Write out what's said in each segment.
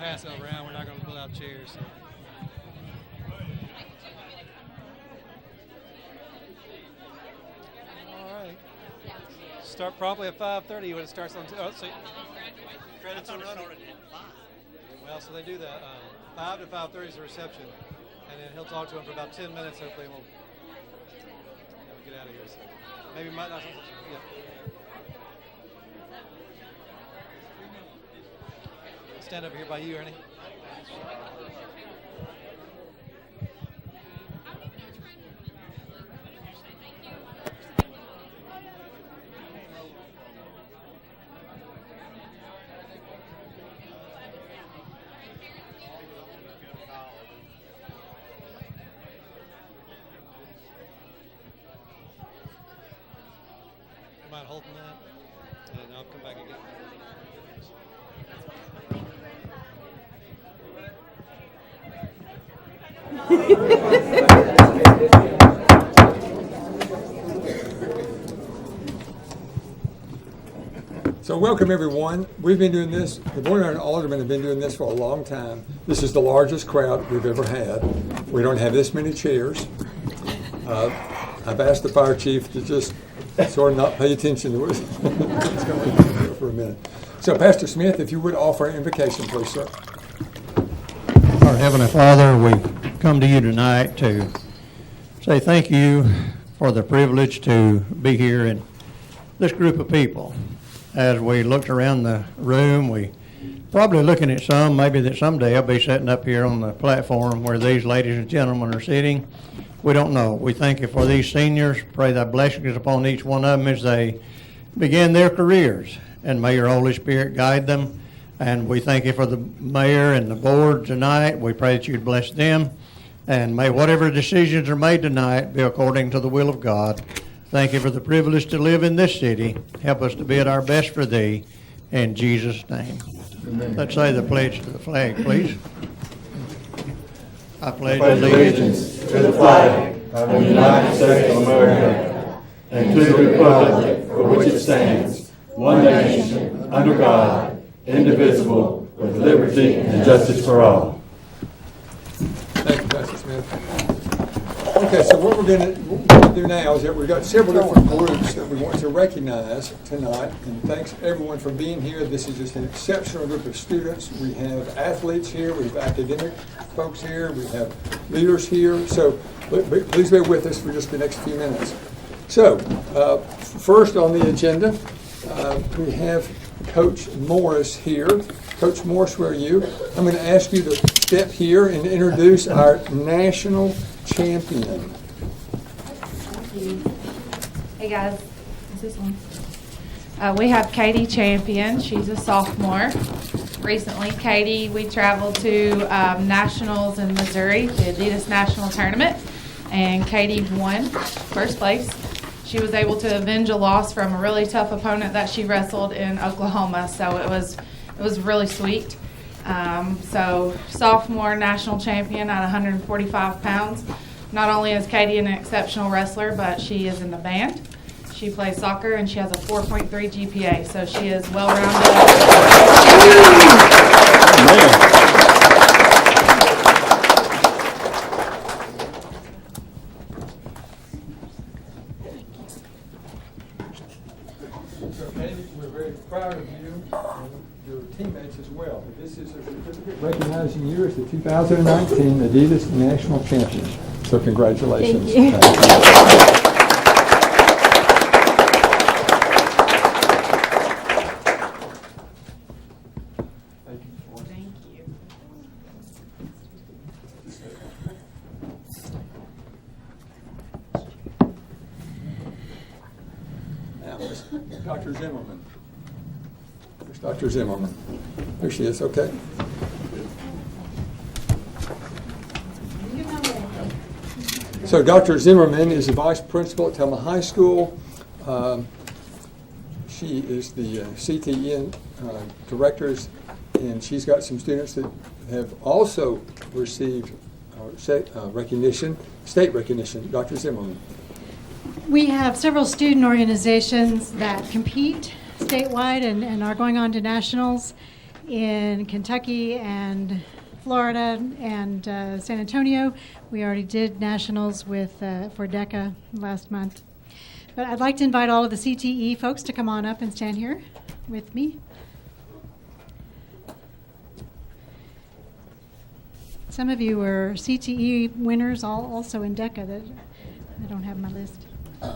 pass it around. We're not going to pull out chairs. So. All right. Start promptly at 5:30 when it starts on. Credits are running. Well, so they do that. 5 to 5:30 is the reception, and then he'll talk to him for about 10 minutes. Hopefully, we'll get out of here. So maybe might not. Yeah. Stand over here by you, Ernie. Mind holding that, and I'll come back again. So welcome everyone. We've been doing this, the Board and Aldermen have been doing this for a long time. This is the largest crowd we've ever had. We don't have this many chairs. I've asked the fire chief to just sort of not pay attention to what's going on for a minute. So Pastor Smith, if you would offer an invocation, please, sir. Our Heavenly Father, we come to you tonight to say thank you for the privilege to be here in this group of people. As we looked around the room, we probably looking at some, maybe that someday I'll be sitting up here on the platform where these ladies and gentlemen are sitting. We don't know. We thank you for these seniors. Pray thy blessings upon each one of them as they begin their careers. And may your Holy Spirit guide them. And we thank you for the mayor and the board tonight. We pray that you'd bless them. And may whatever decisions are made tonight be according to the will of God. Thank you for the privilege to live in this city. Help us to be at our best for thee. In Jesus' name. Amen. Let's say the pledge to the flag, please. I pledge allegiance to the flag of the United States of America and to the republic for which it stands, one nation, under God, indivisible, with liberty and justice for all. Thank you, Pastor Smith. Okay, so what we're going to do now is that we've got several different groups that we want to recognize tonight, and thanks everyone for being here. This is just an exceptional group of students. We have athletes here, we have academic folks here, we have leaders here, so please bear with us for just the next few minutes. So, first on the agenda, we have Coach Morris here. Coach Morris, where are you? I'm going to ask you to step here and introduce our national champion. Hey guys, is this one? We have Katie Champion. She's a sophomore. Recently, Katie, we traveled to nationals in Missouri, the Adidas National Tournament, and Katie won first place. She was able to avenge a loss from a really tough opponent that she wrestled in Oklahoma, so it was really sweet. So sophomore national champion at 145 pounds. Not only is Katie an exceptional wrestler, but she is in the band. She plays soccer and she has a 4.3 GPA, so she is well-rounded. So, Katie, we're very proud of you and your teammates as well. This is a certificate recognizing you as the 2019 Adidas National Champion. So congratulations. Thank you. Thank you. Now, Dr. Zimmerman. There's Dr. Zimmerman. There she is, okay. So Dr. Zimmerman is the vice principal at Thelma High School. She is the CTN directors, and she's got some students that have also received recognition, state recognition. Dr. Zimmerman. We have several student organizations that compete statewide and are going on to nationals. in Kentucky and Florida and San Antonio. We already did nationals with for DECA last month. But I'd like to invite all of the CTE folks to come on up and stand here with me. Some of you were CTE winners also in DECA that I don't have my list. Why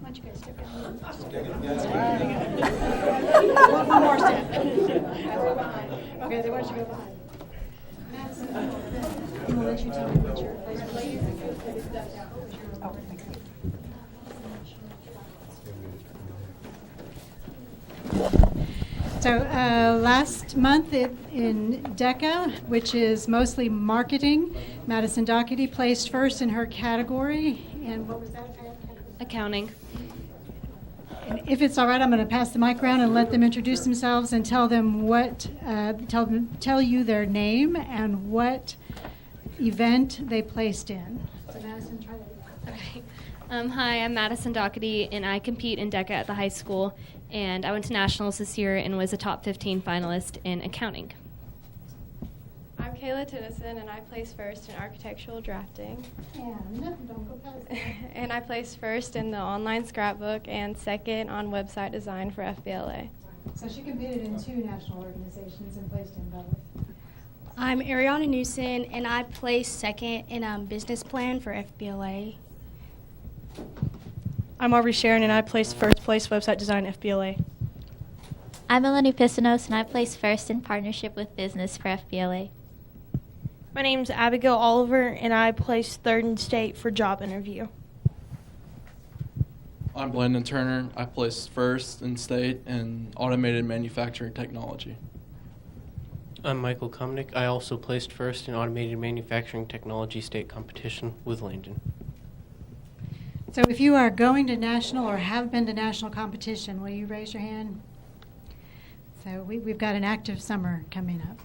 don't you guys step down? One more step. Okay, then why don't you go behind? I'm gonna let you tell me what your place was. Oh, thank you. So last month in DECA, which is mostly marketing, Madison Doherty placed first in her category. And what was that? Accounting. And if it's all right, I'm going to pass the mic around and let them introduce themselves and tell them what, tell you their name and what event they placed in. So Madison, try that. Okay. Hi, I'm Madison Doherty, and I compete in DECA at the high school. And I went to nationals this year and was a top 15 finalist in accounting. I'm Kayla Tennyson, and I placed first in architectural drafting. And don't go past that. And I placed first in the online scrapbook and second on website design for FBLA. So she competed in 2 national organizations and placed in both. I'm Ariana Newson, and I placed second in business plan for FBLA. I'm Aubrey Sharon, and I placed first place website design FBLA. I'm Melanie Pisanos, and I placed first in partnership with business for FBLA. My name's Abigail Oliver, and I placed third in state for job interview. I'm Landon Turner. I placed first in state in automated manufacturing technology. I'm Michael Kumnick. I also placed first in automated manufacturing technology state competition with Landon. So if you are going to national or have been to national competition, will you raise your hand? So we've got an active summer coming up.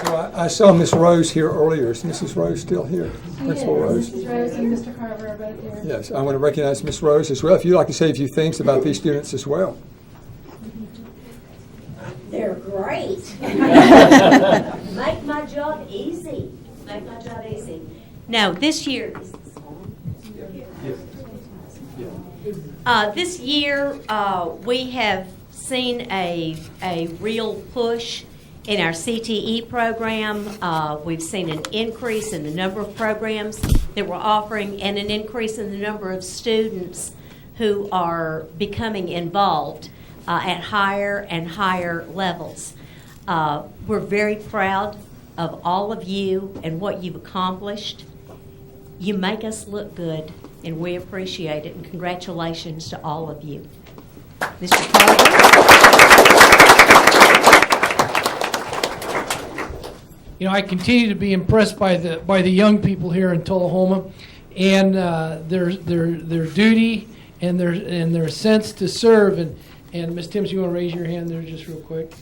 So I saw Miss Rose here earlier. Is Mrs. Rose still here? Principal Rose? Mrs. Rose and Mr. Carver are both here. Yes, I want to recognize Miss Rose as well. If you'd like to say a few things about these students as well. They're great. Make my job easy. Make my job easy. Now, this year, we have seen a real push in our CTE program. We've seen an increase in the number of programs that we're offering and an increase in the number of students who are becoming involved at higher and higher levels. We're very proud of all of you and what you've accomplished. You make us look good, and we appreciate it, and congratulations to all of you. Mr. Carter? You know, I continue to be impressed by the young people here in Tullahoma, and their duty and their sense to serve. And Ms. Timms, you want to raise your hand there just real quick?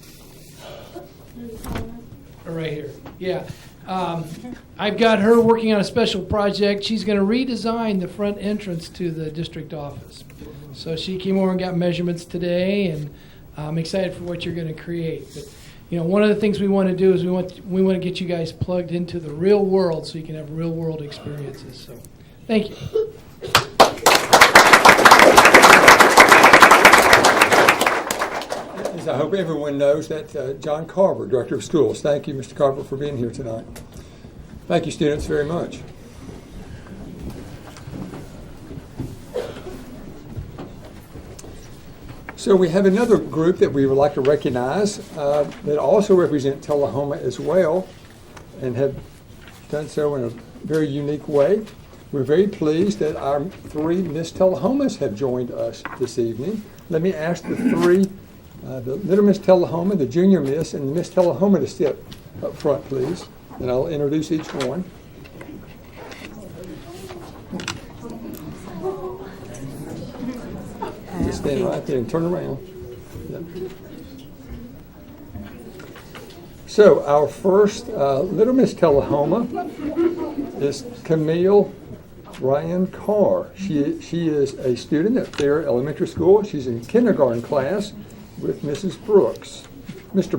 Right here. Yeah. I've got her working on a special project. She's going to redesign the front entrance to the district office. So she came over and got measurements today, and I'm excited for what you're going to create. But you know, one of the things we want to do is we want to get you guys plugged into the real world so you can have real world experiences. So, thank you. As I hope everyone knows that John Carver, Director of Schools. Thank you, Mr. Carver, for being here tonight. Thank you, students, very much. So we have another group that we would like to recognize that also represent Tullahoma as well and have done so in a very unique way. We're very pleased that our 3 Miss Tullahomas have joined us this evening. Let me ask the 3, the Little Miss Tullahoma, the Junior Miss, and the Miss Tullahoma to step up front, please. And I'll introduce each one. Just stand right there and turn around. Yep. So our first Little Miss Tullahoma is Camille Ryan Carr. She is a student at Thayer Elementary School. She's in kindergarten class with Mr.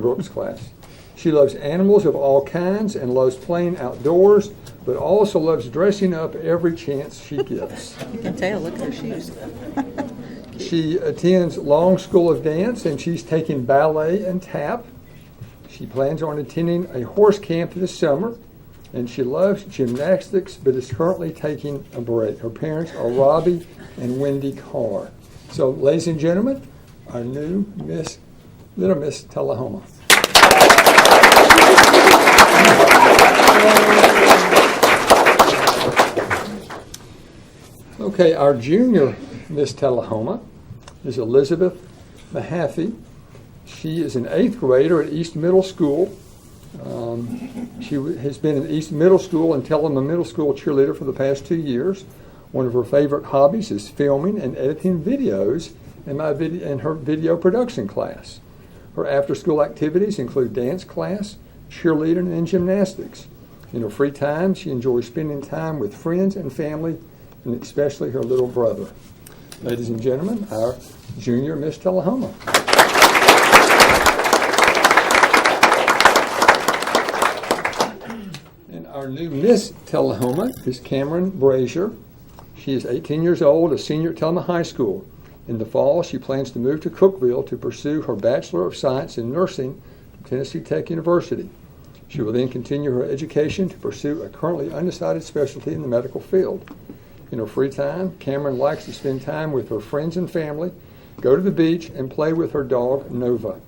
Brooks' class. She loves animals of all kinds and loves playing outdoors, but also loves dressing up every chance she gets. You can tell, look at her shoes. She attends Long School of Dance, and she's taking ballet and tap. She plans on attending a horse camp this summer, and she loves gymnastics, but is currently taking a break. Her parents are Robbie and Wendy Carr. So, ladies and gentlemen, our new Little Miss Tullahoma. Okay, our junior Miss Tullahoma is Elizabeth Mahaffey. She is an 8th grader at East Middle School. She has been in East Middle School and Tullahoma Middle School cheerleader for the past 2 years. One of her favorite hobbies is filming and editing videos in her video production class. Her after-school activities include dance class, cheerleading, and gymnastics. In her free time, she enjoys spending time with friends and family, and especially her little brother. Ladies and gentlemen, our junior Miss Tullahoma. And our new Miss Tullahoma is Cameron Brazier. She is 18 years old, a senior at Tullahoma High School. In the fall, she plans to move to Cookeville to pursue her Bachelor of Science in Nursing from Tennessee Tech University. She will then continue her education to pursue a currently undecided specialty in the medical field. In her free time, Cameron likes to spend time with her friends and family, go to the beach, and play with her dog, Nova.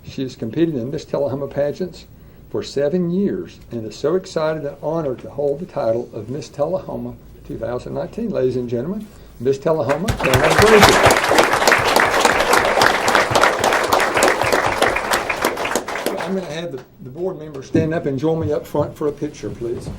She has competed in Miss Tullahoma pageants for 7 years and is so excited and honored to hold the title of Miss Tullahoma 2019. Ladies and gentlemen, Miss Tullahoma, Cameron Brazier. I'm going to have the board members stand up and join me up front for a picture, please.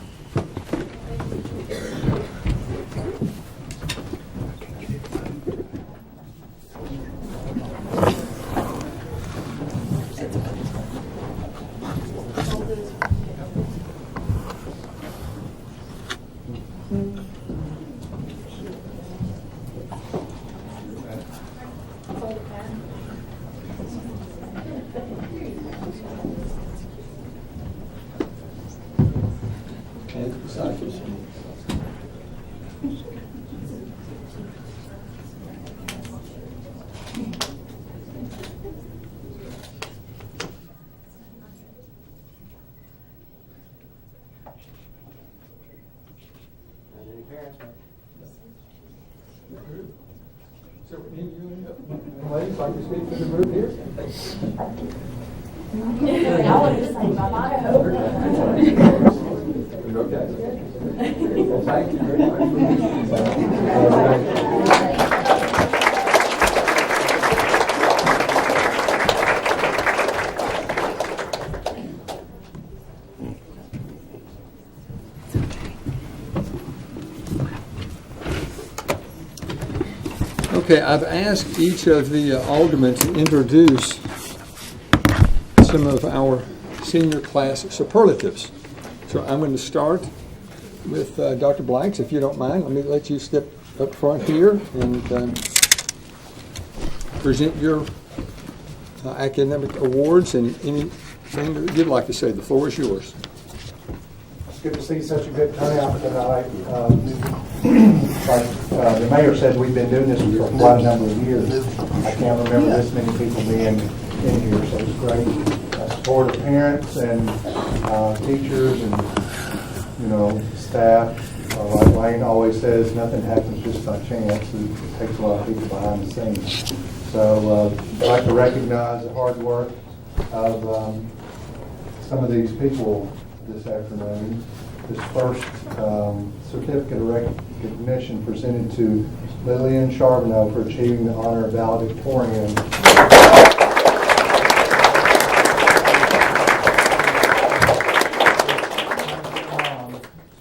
So, ladies, like to speak to the group here? I wanted to say bye-bye. Okay. Well, thank you very much. Okay, I've asked each of the aldermen to introduce some of our senior class superlatives. So I'm going to start with Dr. Blanks, if you don't mind. Let me let you step up front here and present your academic awards and anything that you'd like to say. The floor is yours. It's good to see such a good turnout tonight. Like the mayor said, we've been doing this for quite a number of years. I can't remember this many people being in here, so it's great. Support of parents and teachers and staff. Like Wayne always says, nothing happens just by chance. It takes a lot of people behind the scenes. So I'd like to recognize the hard work of some of these people this afternoon. This first certificate of recognition presented to Lillian Charbonneau for achieving the honor of valedictorian.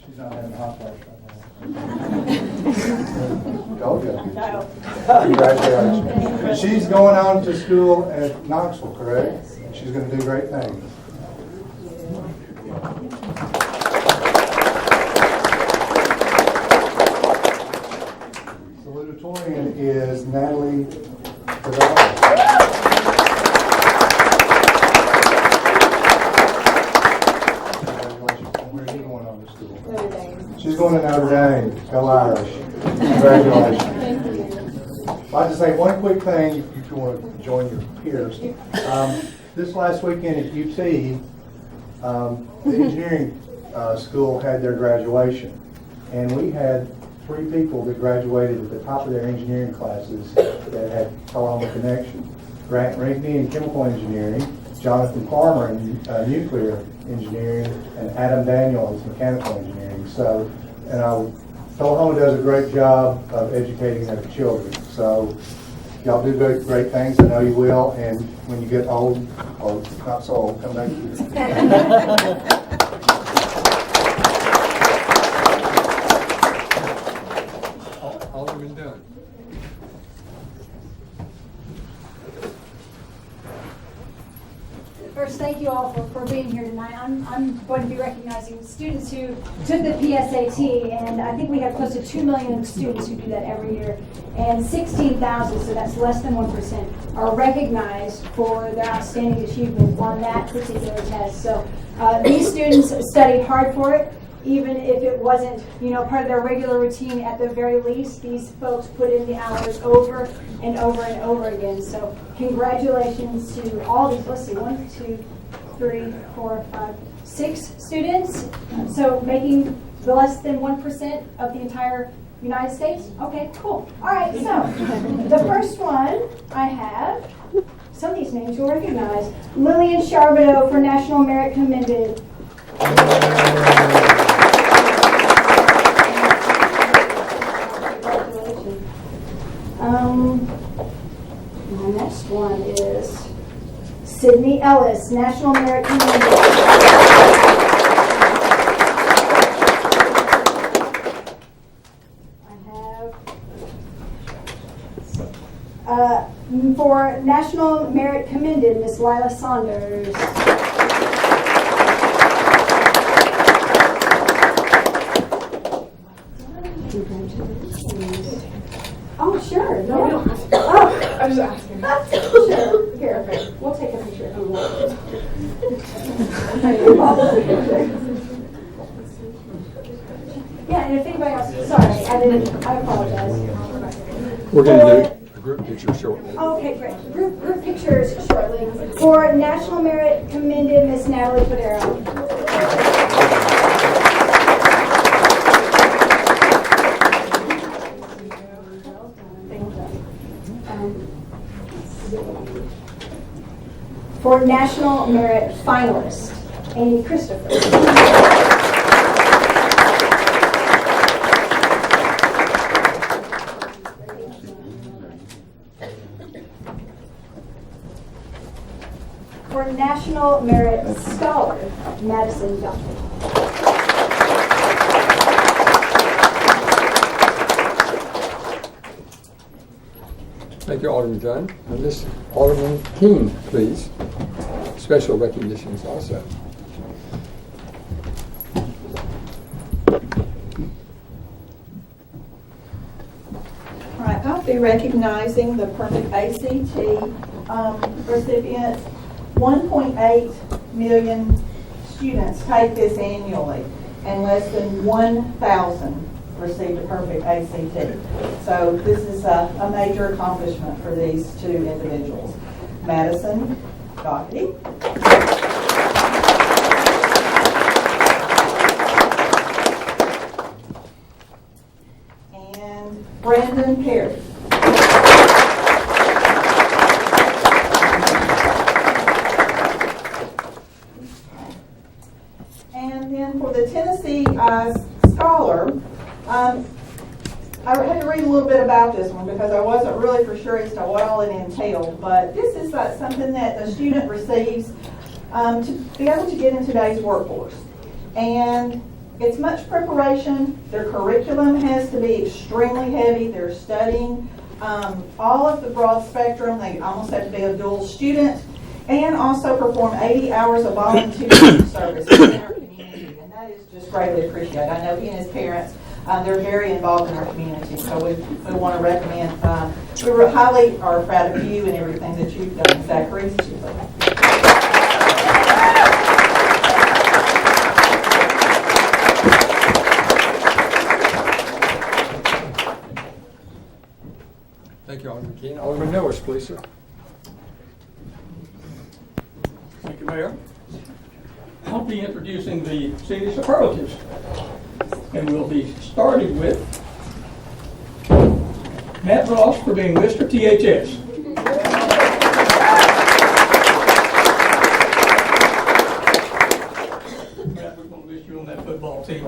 She's not having a hot flash right now. Congratulations. She's going on to school at Knoxville, correct? She's going to do great things. Salutatorian is Natalie Fedora. Where's she going on to school? Notre Dame. She's going to Notre Dame. Go Irish. Congratulations. I'll just say one quick thing if you want to join your peers. This last weekend at UT, the engineering school had their graduation, and we had 3 people that graduated at the top of their engineering classes that had Tullahoma connection. Grant Rigney in chemical engineering, Jonathan Farmer in nuclear engineering, and Adam Daniel in mechanical engineering. So, and Tullahoma does a great job of educating their children. So y'all do great things. I know you will. And when you get old, or not so old, come back here. Alderman Dunn. First, thank you all for being here tonight. I'm going to be recognizing students who took the PSAT, and I think we have close to 2 million students who do that every year, and 16,000, so that's less than 1%, are recognized for their outstanding achievement on that particular test. So these students studied hard for it, even if it wasn't, part of their regular routine. At the very least, these folks put in the hours over and over and over again. So congratulations to all these. Let's see, 1, 2, 3, 4, 5, 6 students. So making the less than 1% of the entire United States. Okay, cool. All right, so the first one I have, some of these names you'll recognize. Lillian Charbonneau for National Merit Commended. My next one is Sydney Ellis, National Merit Commended. I have for National Merit Commended, Miss Lila Saunders. Oh, sure. No, we don't have to. Oh, I was asking. Sure. Here, we'll take a picture if you want. Yeah, and if anybody else, sorry, I apologize. We're going to do a group picture shortly. Okay, great. Group pictures shortly. For National Merit Commended, Miss Natalie Fedora. For National Merit Finalist, Amy Christopher. For National Merit Scholar, Madison Duffy. Thank you, Alderman Dunn. And this Alderman Keene, please. Special recognitions also. All right, I'll be recognizing the Perfect ACT recipient. 1.8 million students take this annually, and less than 1,000 received a Perfect ACT. So this is a major accomplishment for these 2 individuals. Madison Doherty. And Brandon Perry. And then for the Tennessee Scholar, I had to read a little bit about this one because I wasn't really for sure as to what all it entailed, but this is something that the student receives to be able to get in today's workforce. And it's much preparation. Their curriculum has to be extremely heavy. They're studying all of the broad spectrum. They almost have to be a dual student and also perform 80 hours of volunteer service in their community. that is just greatly appreciated. I know he and his parents, they're very involved in our community, so we want to recommend. We highly are proud of you and everything that you've done, Zachary. Thank you, Alderman Keene. Alderman Norris, please, sir. Thank you, Mayor. I'll be introducing the senior superlatives. And we'll be starting with Matt Ross for being Mr. THS. Matt, we're going to miss you on that football team.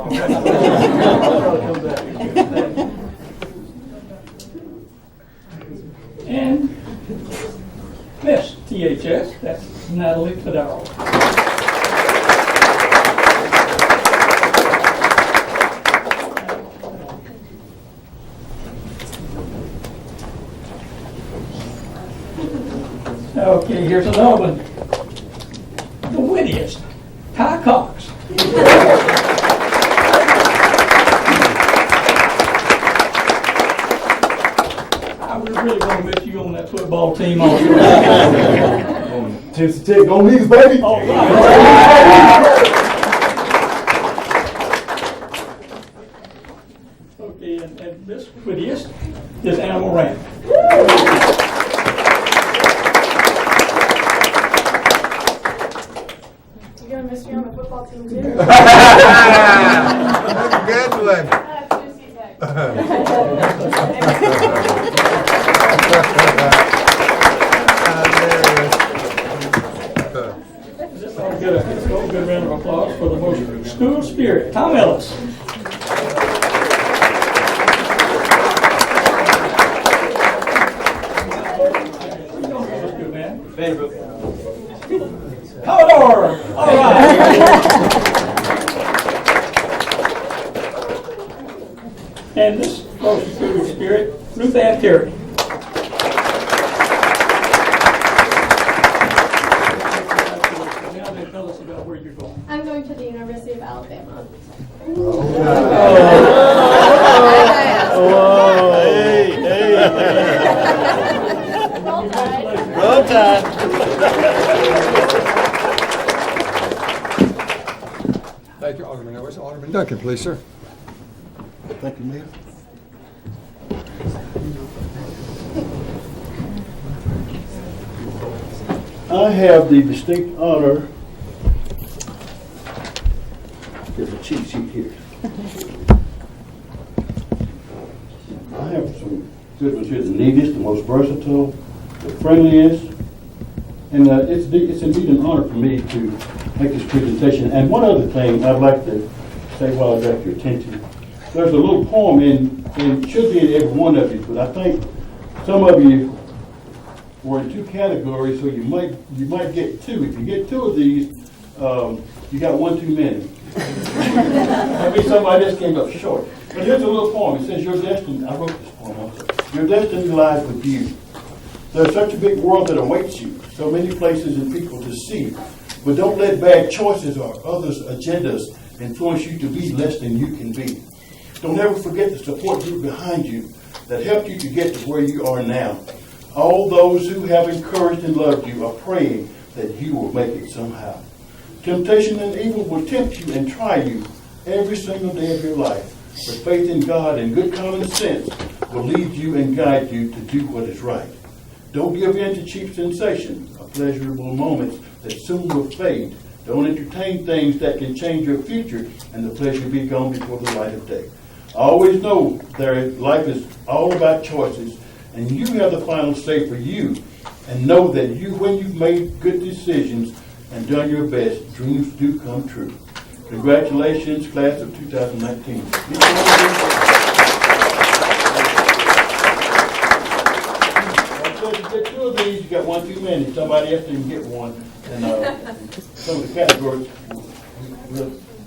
And Miss THS, that's Natalie Fedaro. Okay, here's another one. The wittiest, Ty Cox. I was really going to miss you on that football team also. Tennessee Tech, go Leagues, baby! All right. Okay, and this wittiest is Anna Moran. You're going to miss me on the football team too? Good one. Let's go a good round of applause for the most school spirit, Tom Ellis. Commodore! All right. And this most school spirit, Ruth Ann Terry. I'm going to the University of Alabama. Roll Tide. Thank you, Alderman Norris. Alderman Duncan, please, sir. Thank you, Mayor. I have the distinct honor. There's a cheat sheet here. I have some good ones here. The neatest, the most versatile, the friendliest, and it's indeed an honor for me to make this presentation. And one other thing I'd like to say while I got your attention. There's a little poem it should be in every one of you, but I think some of you were in two categories, so you might get two. If you get two of these, you got one too many. Maybe somebody just came up short. But here's a little poem. It says, "Your destiny," I wrote this poem also. "Your destiny lies with you. There's such a big world that awaits you, so many places and people to see. But don't let bad choices or others' agendas influence you to be less than you can be. Don't ever forget the support group behind you that helped you to get to where you are now. All those who have encouraged and loved you are praying that you will make it somehow. Temptation and evil will tempt you and try you every single day of your life. But faith in God and good common sense will lead you and guide you to do what is right. Don't give in to cheap sensations or pleasurable moments that soon will fade. Don't entertain things that can change your future and the pleasure be gone before the light of day. Always know that life is all about choices, and you have the final say for you. And know that when you've made good decisions and done your best, dreams do come true. Congratulations, class of 2019. So if you get two of these, you got one too many. Somebody else didn't get one. And some of the categories,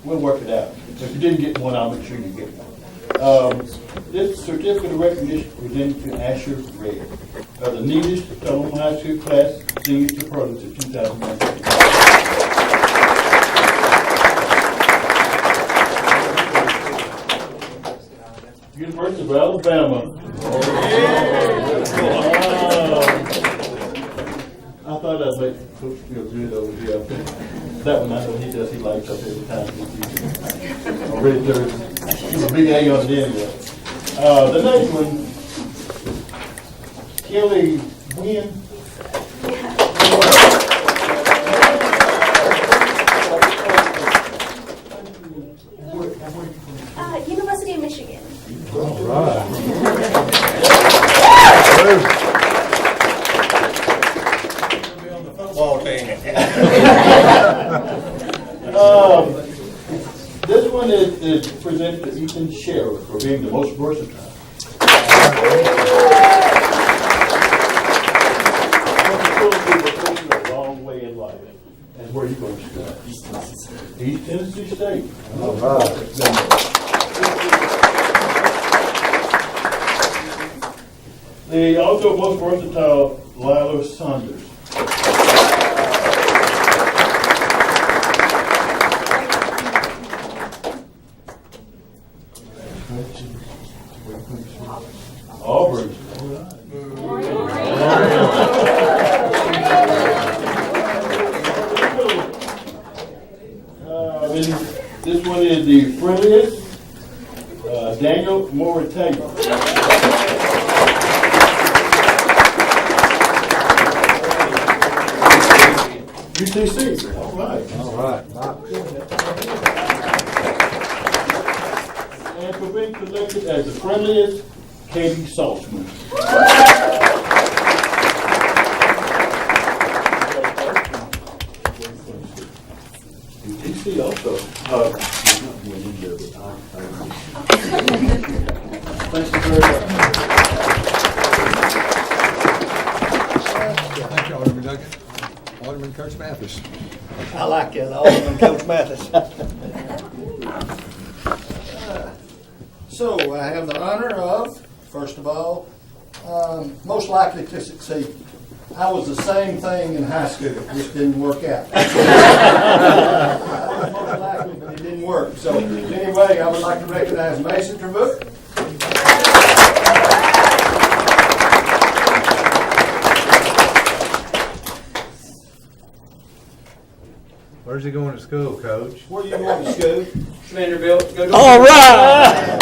we'll work it out. If you didn't get one, I'll make sure you get one. This certificate of recognition presented to Asher Red, the neatest Tullahoma High School class senior superlative of 2019. University of Alabama. I thought I'd make Coach feel good over here. That one I know he does. He likes up every time he's already Thursday. He's a big A on it anyway. The next one, Kelly Wynn. University of Michigan. All right. Ball team. This one is presented to Ethan Sheriff for being the most versatile. A long way in life. And where are you going to start? East Tennessee State. All right. The also most versatile, Lila Saunders. Auburn. This one is the friendliest, Daniel Moritano. UTC. All right. All right. And for being selected as the friendliest, Katie Saltzman. UTC also. Thank you very much. Thank you, Alderman Duncan. Alderman Coach Mathis. I like it, Alderman Coach Mathis. So I have the honor of, first of all, most likely to succeed. I was the same thing in high school, it just didn't work out. I was most likely, but it didn't work. So anyway, I would like to recognize Mason Trevuk. Where's he going to school, Coach? Where are you going to school? Vanderbilt. Go to All right!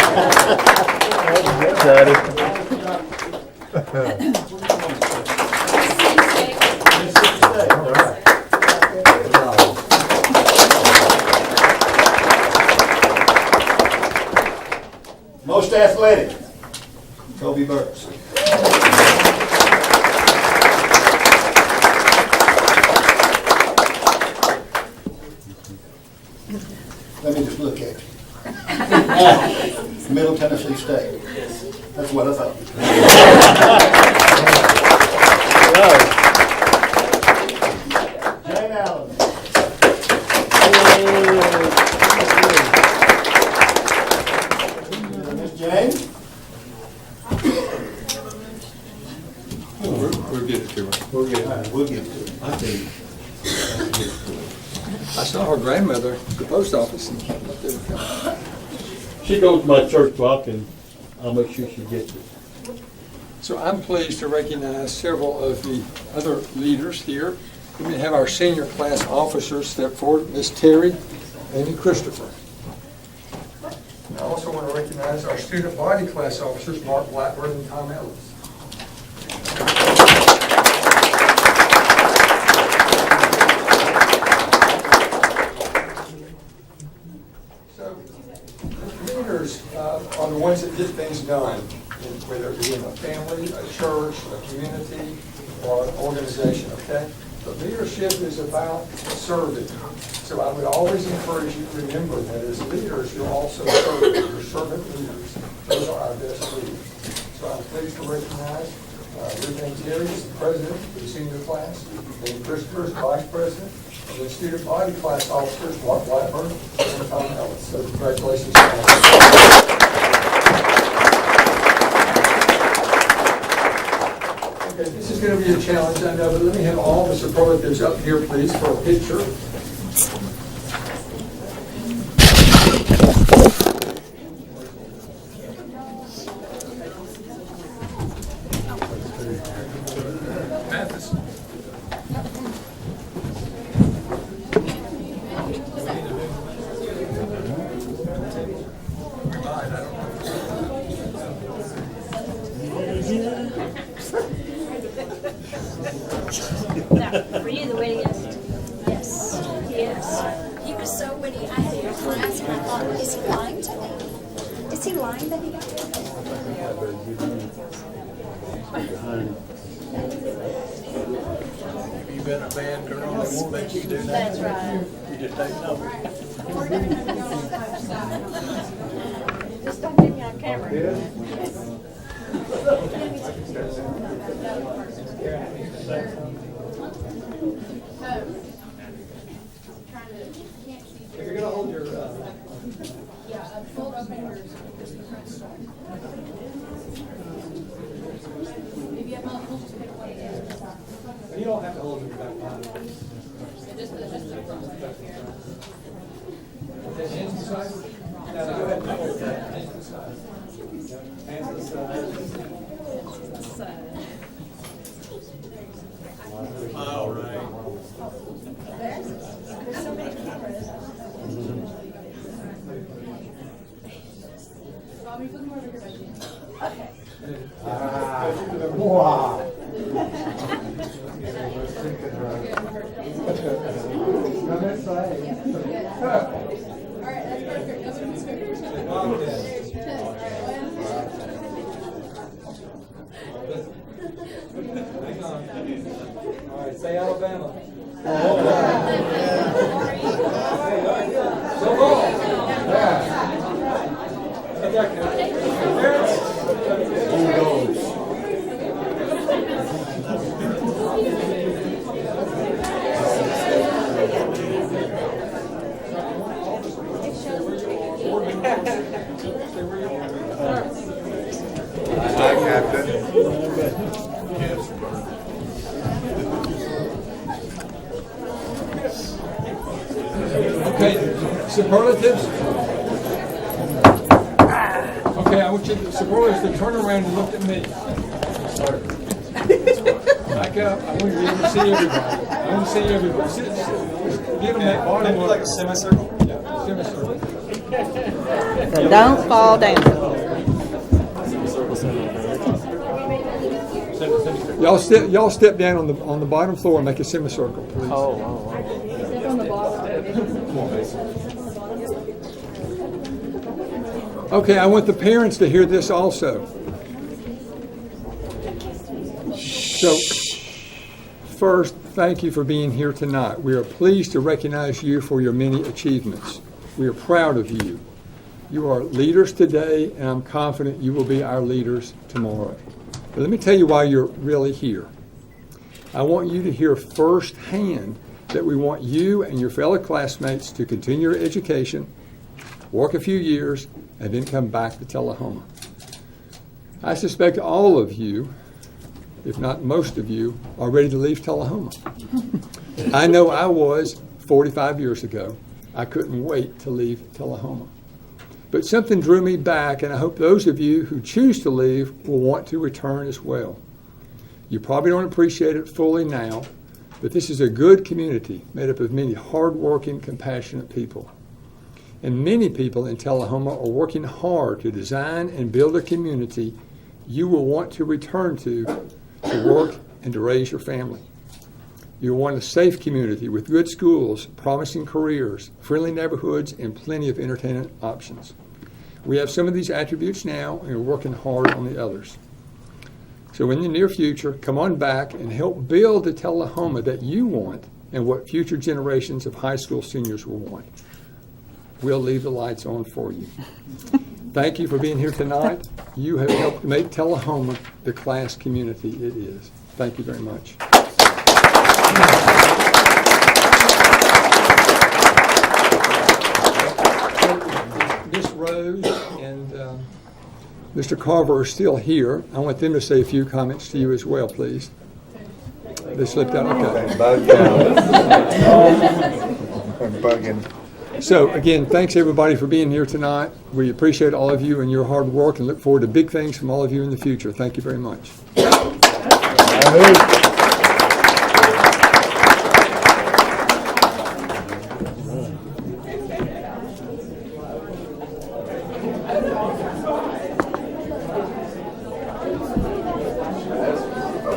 Most athletic, Kobe Burks. Let me just look at you. Middle Tennessee State. That's what I thought. Jane Allen. Miss Jane? We'll get it to her. We'll get it to her. I think. I saw her grandmother at the post office. She goes to my church block, and I'll make sure she gets it. So I'm pleased to recognize several of the other leaders here. We have our senior class officers step forward, Miss Terry, Amy Christopher. I also want to recognize our student body class officers, Mark Blackburn and Tom Ellis. Are the ones that get things done, whether it be in a family, a church, a community, or an organization, okay? But leadership is about serving. So I would always encourage you to remember that as leaders, you're also serving. You're servant leaders. Those are our best leaders. So I'm pleased to recognize Ruth Ann Terry is the president of the senior class, and Christopher is vice president, and the student body class officers, Mark Blackburn and Tom Ellis. So congratulations. Okay, this is going to be a challenge, I know, but let me have all the superlatives up here, please, for a picture. Now, were you the wedding guest? Yes. Yes. He was so witty. I had a class and I thought, is he lying to me? Is he lying that he got it? You've been a band girl, they won't let you do that. That's right. You just take notes. Just don't get me on camera. If you're gonna hold your, Fold open yours. If you have multiple, just pick one. you don't have to hold your back behind. Hands to the side. No, go ahead. Hands to the side. Hands to the side. All right. There's so many cameras. Bobby, put them over here, buddy. Okay. Wow. All right, say Alabama. Hi, Captain. Okay, superlatives. Okay, I want you to, superlatives to turn around and look at me. Back up. I want you to be able to see everybody. I want to see everybody. Sit. Give them that body look. Like a semicircle? Yeah, semicircle. So don't fall down. Y'all step down on the bottom floor and make a semicircle, please. Okay, I want the parents to hear this also. So, first, thank you for being here tonight. We are pleased to recognize you for your many achievements. We are proud of you. You are leaders today, and I'm confident you will be our leaders tomorrow. But let me tell you why you're really here. I want you to hear firsthand that we want you and your fellow classmates to continue your education, work a few years, and then come back to Tullahoma. I suspect all of you, if not most of you, are ready to leave Tullahoma. I know I was 45 years ago. I couldn't wait to leave Tullahoma. But something drew me back, and I hope those of you who choose to leave will want to return as well. You probably don't appreciate it fully now, but this is a good community made up of many hardworking, compassionate people. And many people in Tullahoma are working hard to design and build a community you will want to return to work and to raise your family. You want a safe community with good schools, promising careers, friendly neighborhoods, and plenty of entertainment options. We have some of these attributes now, and we're working hard on the others. So in the near future, come on back and help build the Tullahoma that you want and what future generations of high school seniors will want. We'll leave the lights on for you. Thank you for being here tonight. You have helped make Tullahoma the class community it is. Thank you very much. Miss Rose and Mr. Carver are still here. I want them to say a few comments to you as well, please. They slipped out. Okay. So again, thanks everybody for being here tonight. We appreciate all of you and your hard work and look forward to big things from all of you in the future. Thank you very much.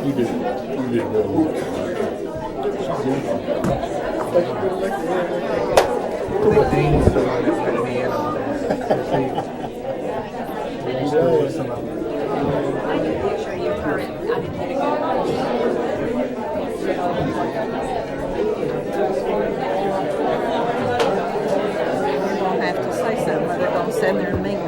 You do. I'll have to say something, or they're gonna send their meeting.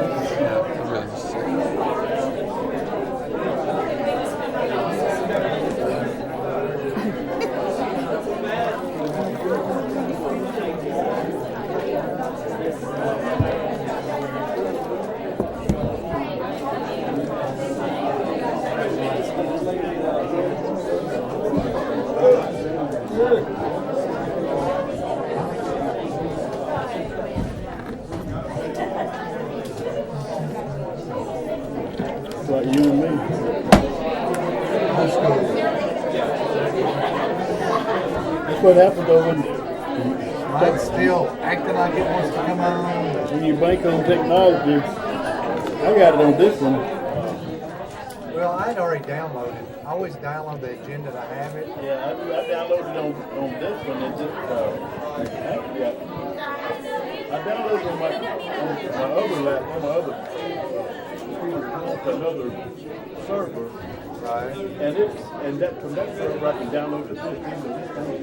Like you and me. That's what happened though when Mine's still acting like it wants to come on. when you bank on technology. I got it on this one. Well, I'd already downloaded. I always download the agenda to have it. Yeah, I downloaded on this one. It just I downloaded on my other laptop, on my other another server. Right. And that from that server I can download the system, but this thing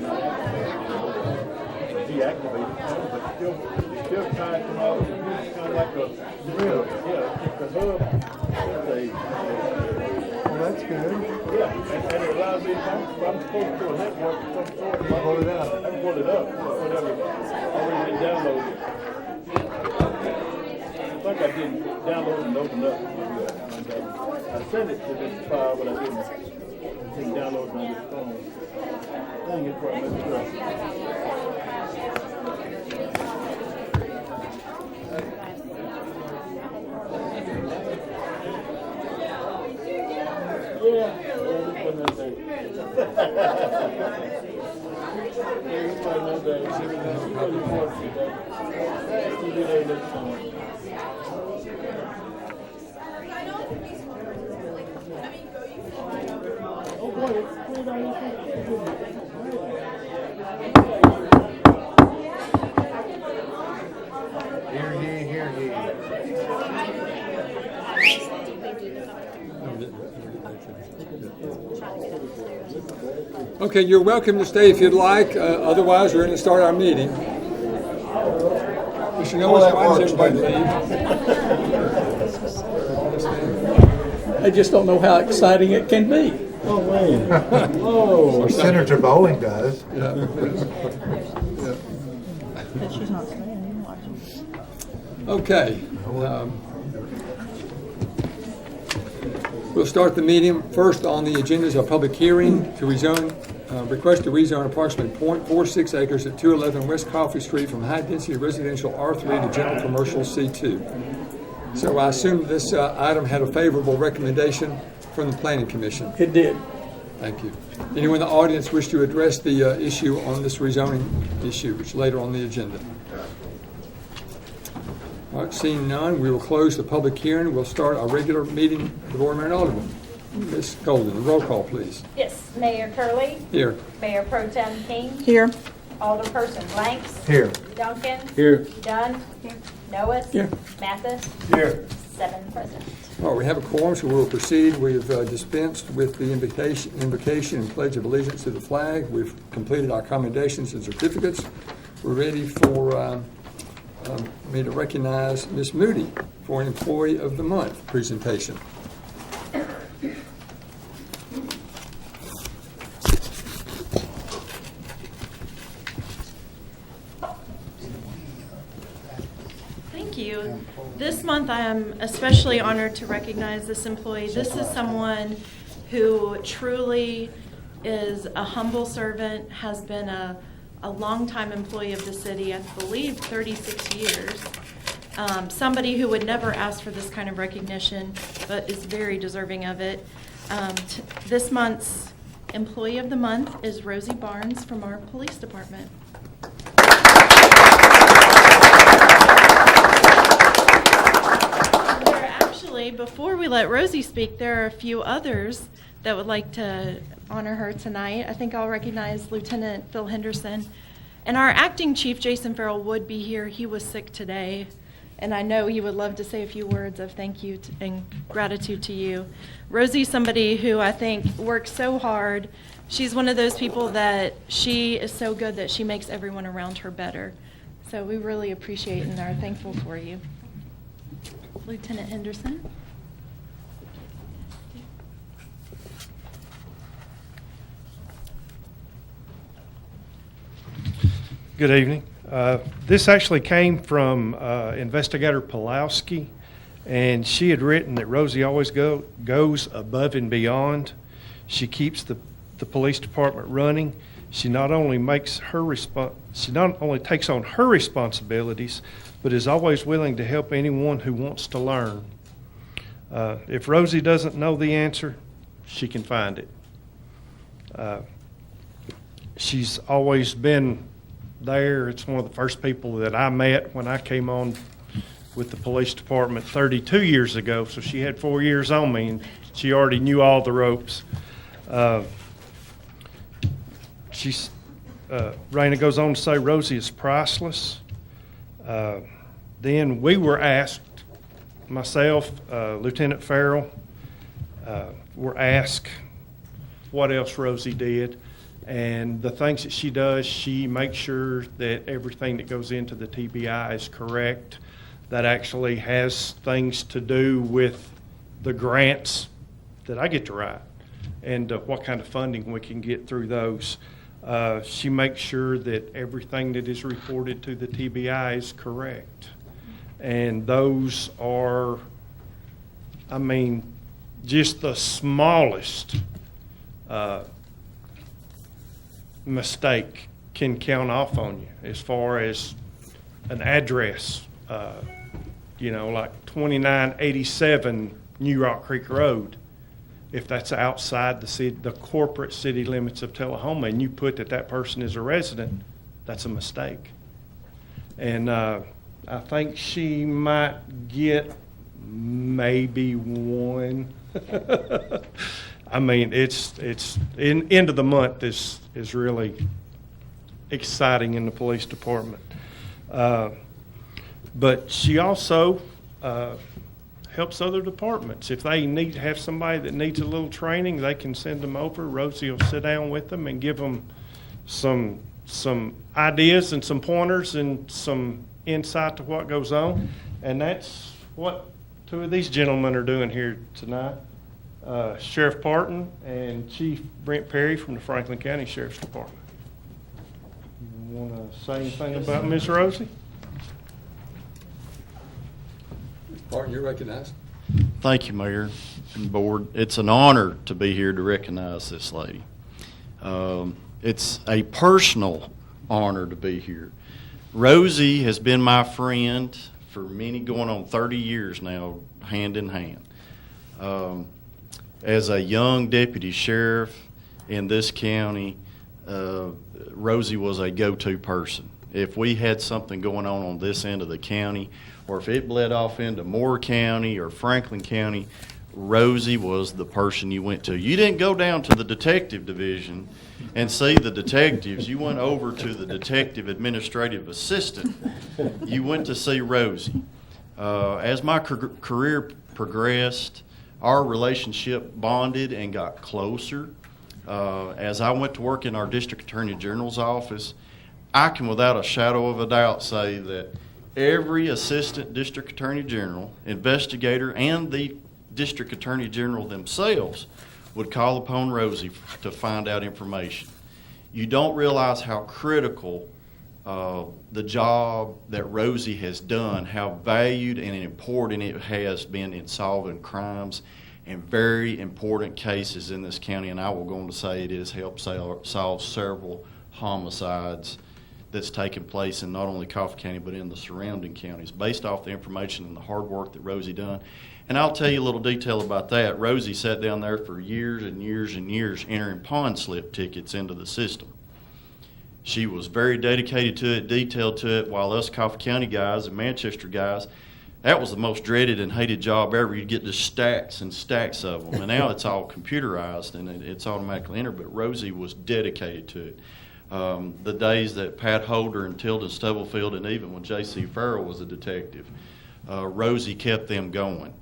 deactivated, but still tied to all. It's kind of like a Really? yeah, it's a hub. Well, that's good. Yeah, and it allows me, if I'm supposed to do a network of some sort, You pull it up. I can pull it up, whatever, already been downloaded. I think I didn't download and open up. I sent it to this file, but I didn't download it on this phone. Dang, it's what I messed up. Yeah, this one that day. This one that day. You do that next time. Hear ye, hear ye. Okay, you're welcome to stay if you'd like. Otherwise, we're going to start our meeting. You should know why does everybody leave? I just don't know how exciting it can be. Oh, man. Whoa. Or Senator Bowling does. Yeah. But she's not saying, you watching. Okay. We'll start the meeting. First on the agenda is a public hearing to rezone, request to rezone approximately .46 acres at 211 West Coffee Street from high-density residential R3 to general commercial C2. So I assume this item had a favorable recommendation from the Planning Commission. It did. Thank you. Anyone in the audience wish to address the issue on this rezoning issue, which is later on the agenda? All right, seeing none, we will close the public hearing. We'll start our regular meeting of the Board of Mayor and Aldermen. Ms. Golden, roll call, please. Yes, Mayor Curley. Here. Mayor Pro Tem King. Here. Alderperson Blanks. Here. Duncan. Here. Dunn. Here. Noah. Here. Mathis. Here. 7 present. All right, we have a quorum, so we'll proceed. We've dispensed with the invocation and pledge of allegiance to the flag. We've completed our commendations and certificates. We're ready for me to recognize Ms. Moody for an Employee of the Month presentation. Thank you. This month I am especially honored to recognize this employee. This is someone who truly is a humble servant, has been a longtime employee of the city, I believe 36 years. Somebody who would never ask for this kind of recognition, but is very deserving of it. This month's Employee of the Month is Rosie Barnes from our police department. Before we let Rosie speak, there are a few others that would like to honor her tonight. I think I'll recognize Lieutenant Phil Henderson. And our acting chief, Jason Farrell, would be here. He was sick today, and I know he would love to say a few words of thank you and gratitude to you. Rosie's somebody who I think works so hard. She's one of those people that she is so good that she makes everyone around her better. So we really appreciate and are thankful for you. Lieutenant Henderson. Good evening. This actually came from Investigator Pulowski, and she had written that Rosie always goes above and beyond. She keeps the police department running. She not only takes on her responsibilities, but is always willing to help anyone who wants to learn. If Rosie doesn't know the answer, she can find it. She's always been there. It's one of the first people that I met when I came on with the police department 32 years ago. So she had 4 years on me, and she already knew all the ropes. Raina goes on to say Rosie is priceless. Then we were asked, myself, Lieutenant Farrell, were asked what else Rosie did. And the things that she does, she makes sure that everything that goes into the TBI is correct. That actually has things to do with the grants that I get to write and what kind of funding we can get through those. She makes sure that everything that is reported to the TBI is correct. And those are, just the smallest mistake can count off on you as far as an address, like 2987 New Rock Creek Road. If that's outside the corporate city limits of Tullahoma, and you put that person is a resident, that's a mistake. And I think she might get maybe one. It's end of the month is really exciting in the police department. But she also helps other departments. If they need to have somebody that needs a little training, they can send them over. Rosie will sit down with them and give them some ideas and some pointers and some insight to what goes on. And that's what two of these gentlemen are doing here tonight. Sheriff Parton and Chief Brent Perry from the Franklin County Sheriff's Department. You want to say anything about Miss Rosie? Parton, you're recognized. Thank you, Mayor and Board. It's an honor to be here to recognize this lady. It's a personal honor to be here. Rosie has been my friend for going on 30 years now, hand in hand. As a young deputy sheriff in this county, Rosie was a go-to person. If we had something going on this end of the county, or if it bled off into Moore County or Franklin County, Rosie was the person you went to. You didn't go down to the detective division and see the detectives. You went over to the detective administrative assistant. You went to see Rosie. As my career progressed, our relationship bonded and got closer. As I went to work in our district attorney general's office, I can without a shadow of a doubt say that every assistant district attorney general, investigator, and the district attorney general themselves would call upon Rosie to find out information. You don't realize how critical the job that Rosie has done, how valued and important it has been in solving crimes and very important cases in this county. And I will go on to say it has helped solve several homicides that's taken place in not only Coffee County but in the surrounding counties based off the information and the hard work that Rosie done. And I'll tell you a little detail about that. Rosie sat down there for years and years and years entering pawn slip tickets into the system. She was very dedicated to it, detailed to it, while us Coffee County guys and Manchester guys That was the most dreaded and hated job ever. You'd get just stacks and stacks of them. And now it's all computerized and it's automatically entered, but Rosie was dedicated to it. The days that Pat Holder and Tilden Stubblefield, and even when J.C. Farrell was a detective, Rosie kept them going.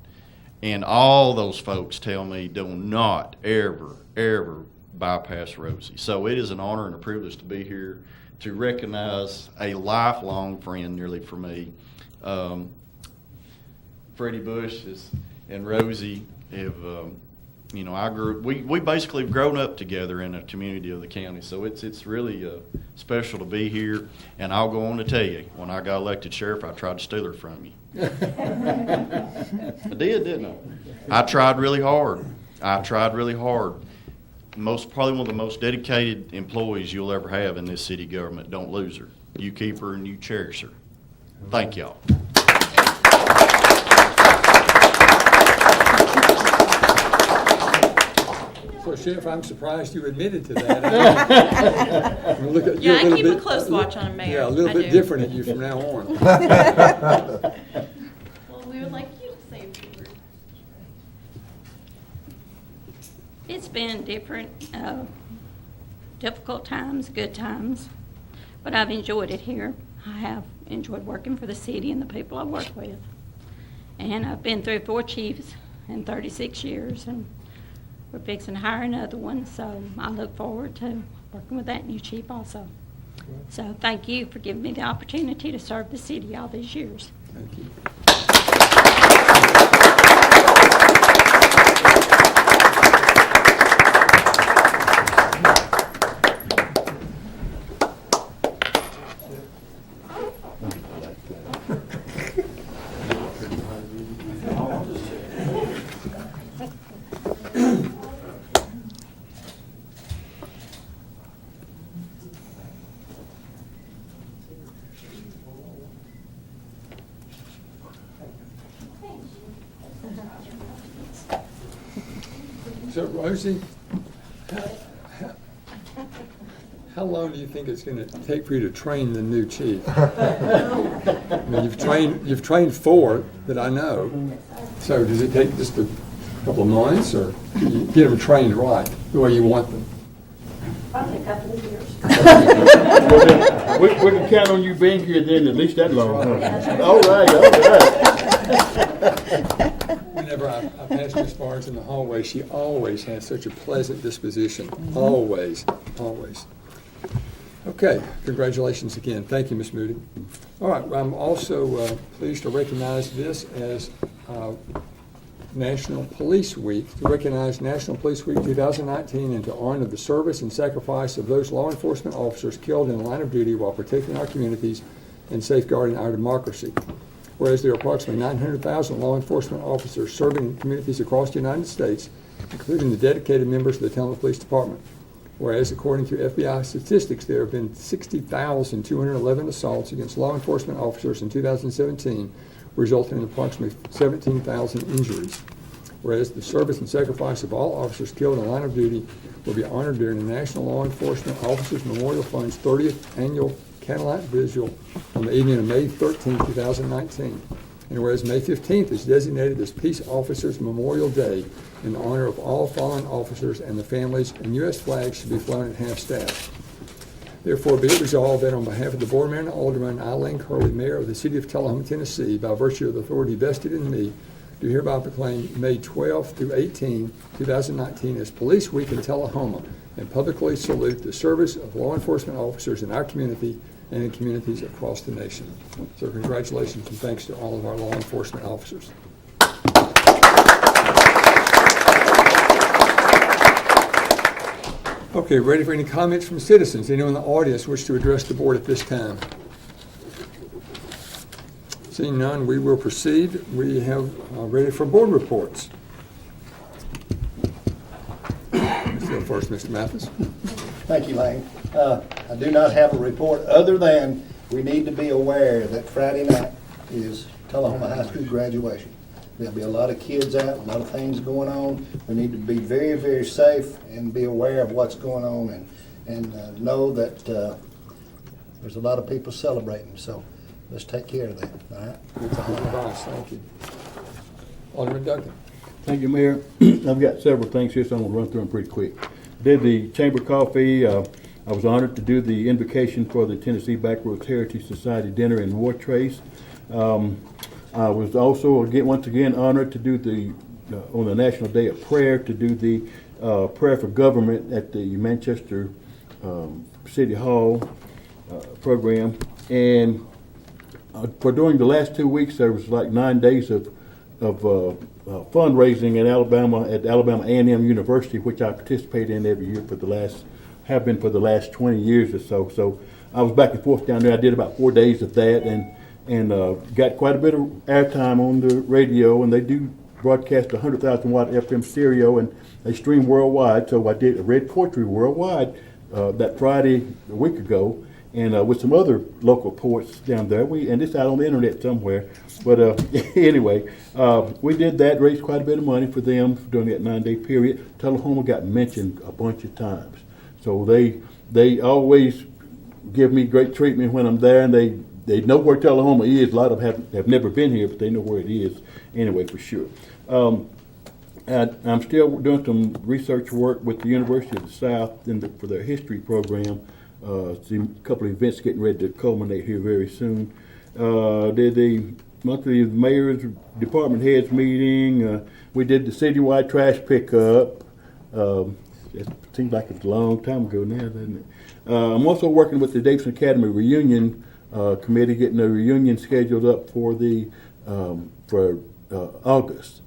And all those folks tell me, do not ever bypass Rosie. So it is an honor and a privilege to be here to recognize a lifelong friend nearly for me. Freddie Bush and Rosie have, we basically have grown up together in a community of the county, so it's really special to be here. And I'll go on to tell you, when I got elected sheriff, I tried to steal her from you. I did, didn't I? I tried really hard. Probably one of the most dedicated employees you'll ever have in this city government. Don't lose her. You keep her and you cherish her. Thank y'all. So, Sheriff, I'm surprised you admitted to that. I keep a close watch on him, Mayor. Yeah, a little bit different at you from now on. Well, we would like you to say a few words. It's been different, difficult times, good times, but I've enjoyed it here. I have enjoyed working for the city and the people I work with. And I've been through 4 chiefs in 36 years, and we're fixing to hire another one, so I look forward to working with that new chief also. So thank you for giving me the opportunity to serve the city all these years. Thank you. So, Rosie, how long do you think it's going to take for you to train the new chief? I mean, you've trained 4 that I know. So does it take just a couple of months, or do you get them trained right the way you want them? Probably a couple of years. Well, we can count on you being here then at least that long. All right. Whenever I pass Miss Barnes in the hallway, she always has such a pleasant disposition. Always. Okay, congratulations again. Thank you, Ms. Moody. All right, I'm also pleased to recognize this as National Police Week, to recognize National Police Week 2019 and to honor the service and sacrifice of those law enforcement officers killed in the line of duty while protecting our communities and safeguarding our democracy. Whereas there are approximately 900,000 law enforcement officers serving in communities across the United States, including the dedicated members of the Talent Police Department. Whereas, according to FBI statistics, there have been 60,211 assaults against law enforcement officers in 2017, resulting in approximately 17,000 injuries. Whereas the service and sacrifice of all officers killed in the line of duty will be honored during the National Law Enforcement Officers Memorial Fund's 30th annual Candlelight Vigil on the evening of May 13, 2019. And whereas May 15th is designated as Peace Officers Memorial Day in honor of all fallen officers and the families, and U.S. flags should be flown at half-staff. Therefore, be it resolved that on behalf of the Board Member and Alderman Eileen Curley, Mayor of the City of Tullahoma, Tennessee, by virtue of the authority vested in me, do hereby proclaim May 12 through 18, 2019 as Police Week in Tullahoma, and publicly salute the service of law enforcement officers in our community and in communities across the nation. So congratulations and thanks to all of our law enforcement officers. Okay, ready for any comments from citizens? Anyone in the audience wish to address the board at this time? Seeing none, we will proceed. We have ready for board reports. Let's go first, Mr. Mathis. Thank you, Lane. I do not have a report other than we need to be aware that Friday night is Tullahoma High School graduation. There'll be a lot of kids out, a lot of things going on. We need to be very, very safe and be aware of what's going on and know that there's a lot of people celebrating. So let's take care of that, all right? Good advice, thank you. Alderman Duncan. Thank you, Mayor. I've got several things here, so I'm going to run through them pretty quick. Did the Chamber Coffee. I was honored to do the invocation for the Tennessee Backroads Heritage Society dinner in War Trace. I was also, once again, honored to do the, on the National Day of Prayer, to do the prayer for government at the Manchester City Hall program. And for during the last 2 weeks, there was like 9 days of fundraising in Alabama at Alabama A&M University, which I participate in every year have been for the last 20 years or so. So I was back and forth down there. I did about 4 days of that and got quite a bit of airtime on the radio, and they do broadcast 100,000 watt FM stereo, and they stream worldwide. So I read poetry worldwide that Friday a week ago, and with some other local poets down there. And it's out on the internet somewhere. But anyway, we did that, raised quite a bit of money for them during that 9-day period. Tullahoma got mentioned a bunch of times. So they always give me great treatment when I'm there, and they know where Tullahoma is. A lot of them have never been here, but they know where it is anyway, for sure. I'm still doing some research work with the University of the South for their history program. See a couple of events getting ready to culminate here very soon. Did the monthly mayor's department heads meeting. We did the citywide trash pickup. It seems like it's a long time ago now, doesn't it? I'm also working with the Davidson Academy reunion committee, getting a reunion scheduled up for August.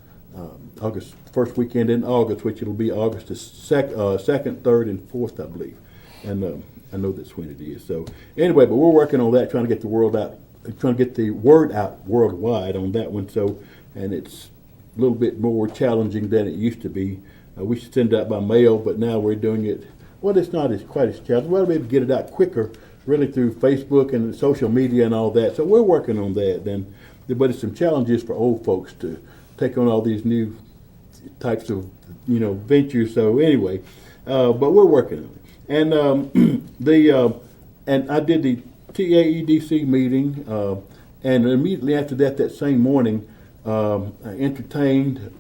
August first weekend in August, which it'll be August the 2nd, 3rd, and 4th, I believe. And I know that's when it is. So anyway, but we're working on that, trying to get the word out worldwide on that one. So, and it's a little bit more challenging than it used to be. We should send it out by mail, but now we're doing it. Well, it's not quite as challenging. We'll be able to get it out quicker, really, through Facebook and social media and all that. So we're working on that. But it's some challenges for old folks to take on all these new types of ventures. So anyway, but we're working on it. And and I did the TAEDC meeting, and immediately after that same morning, I entertained.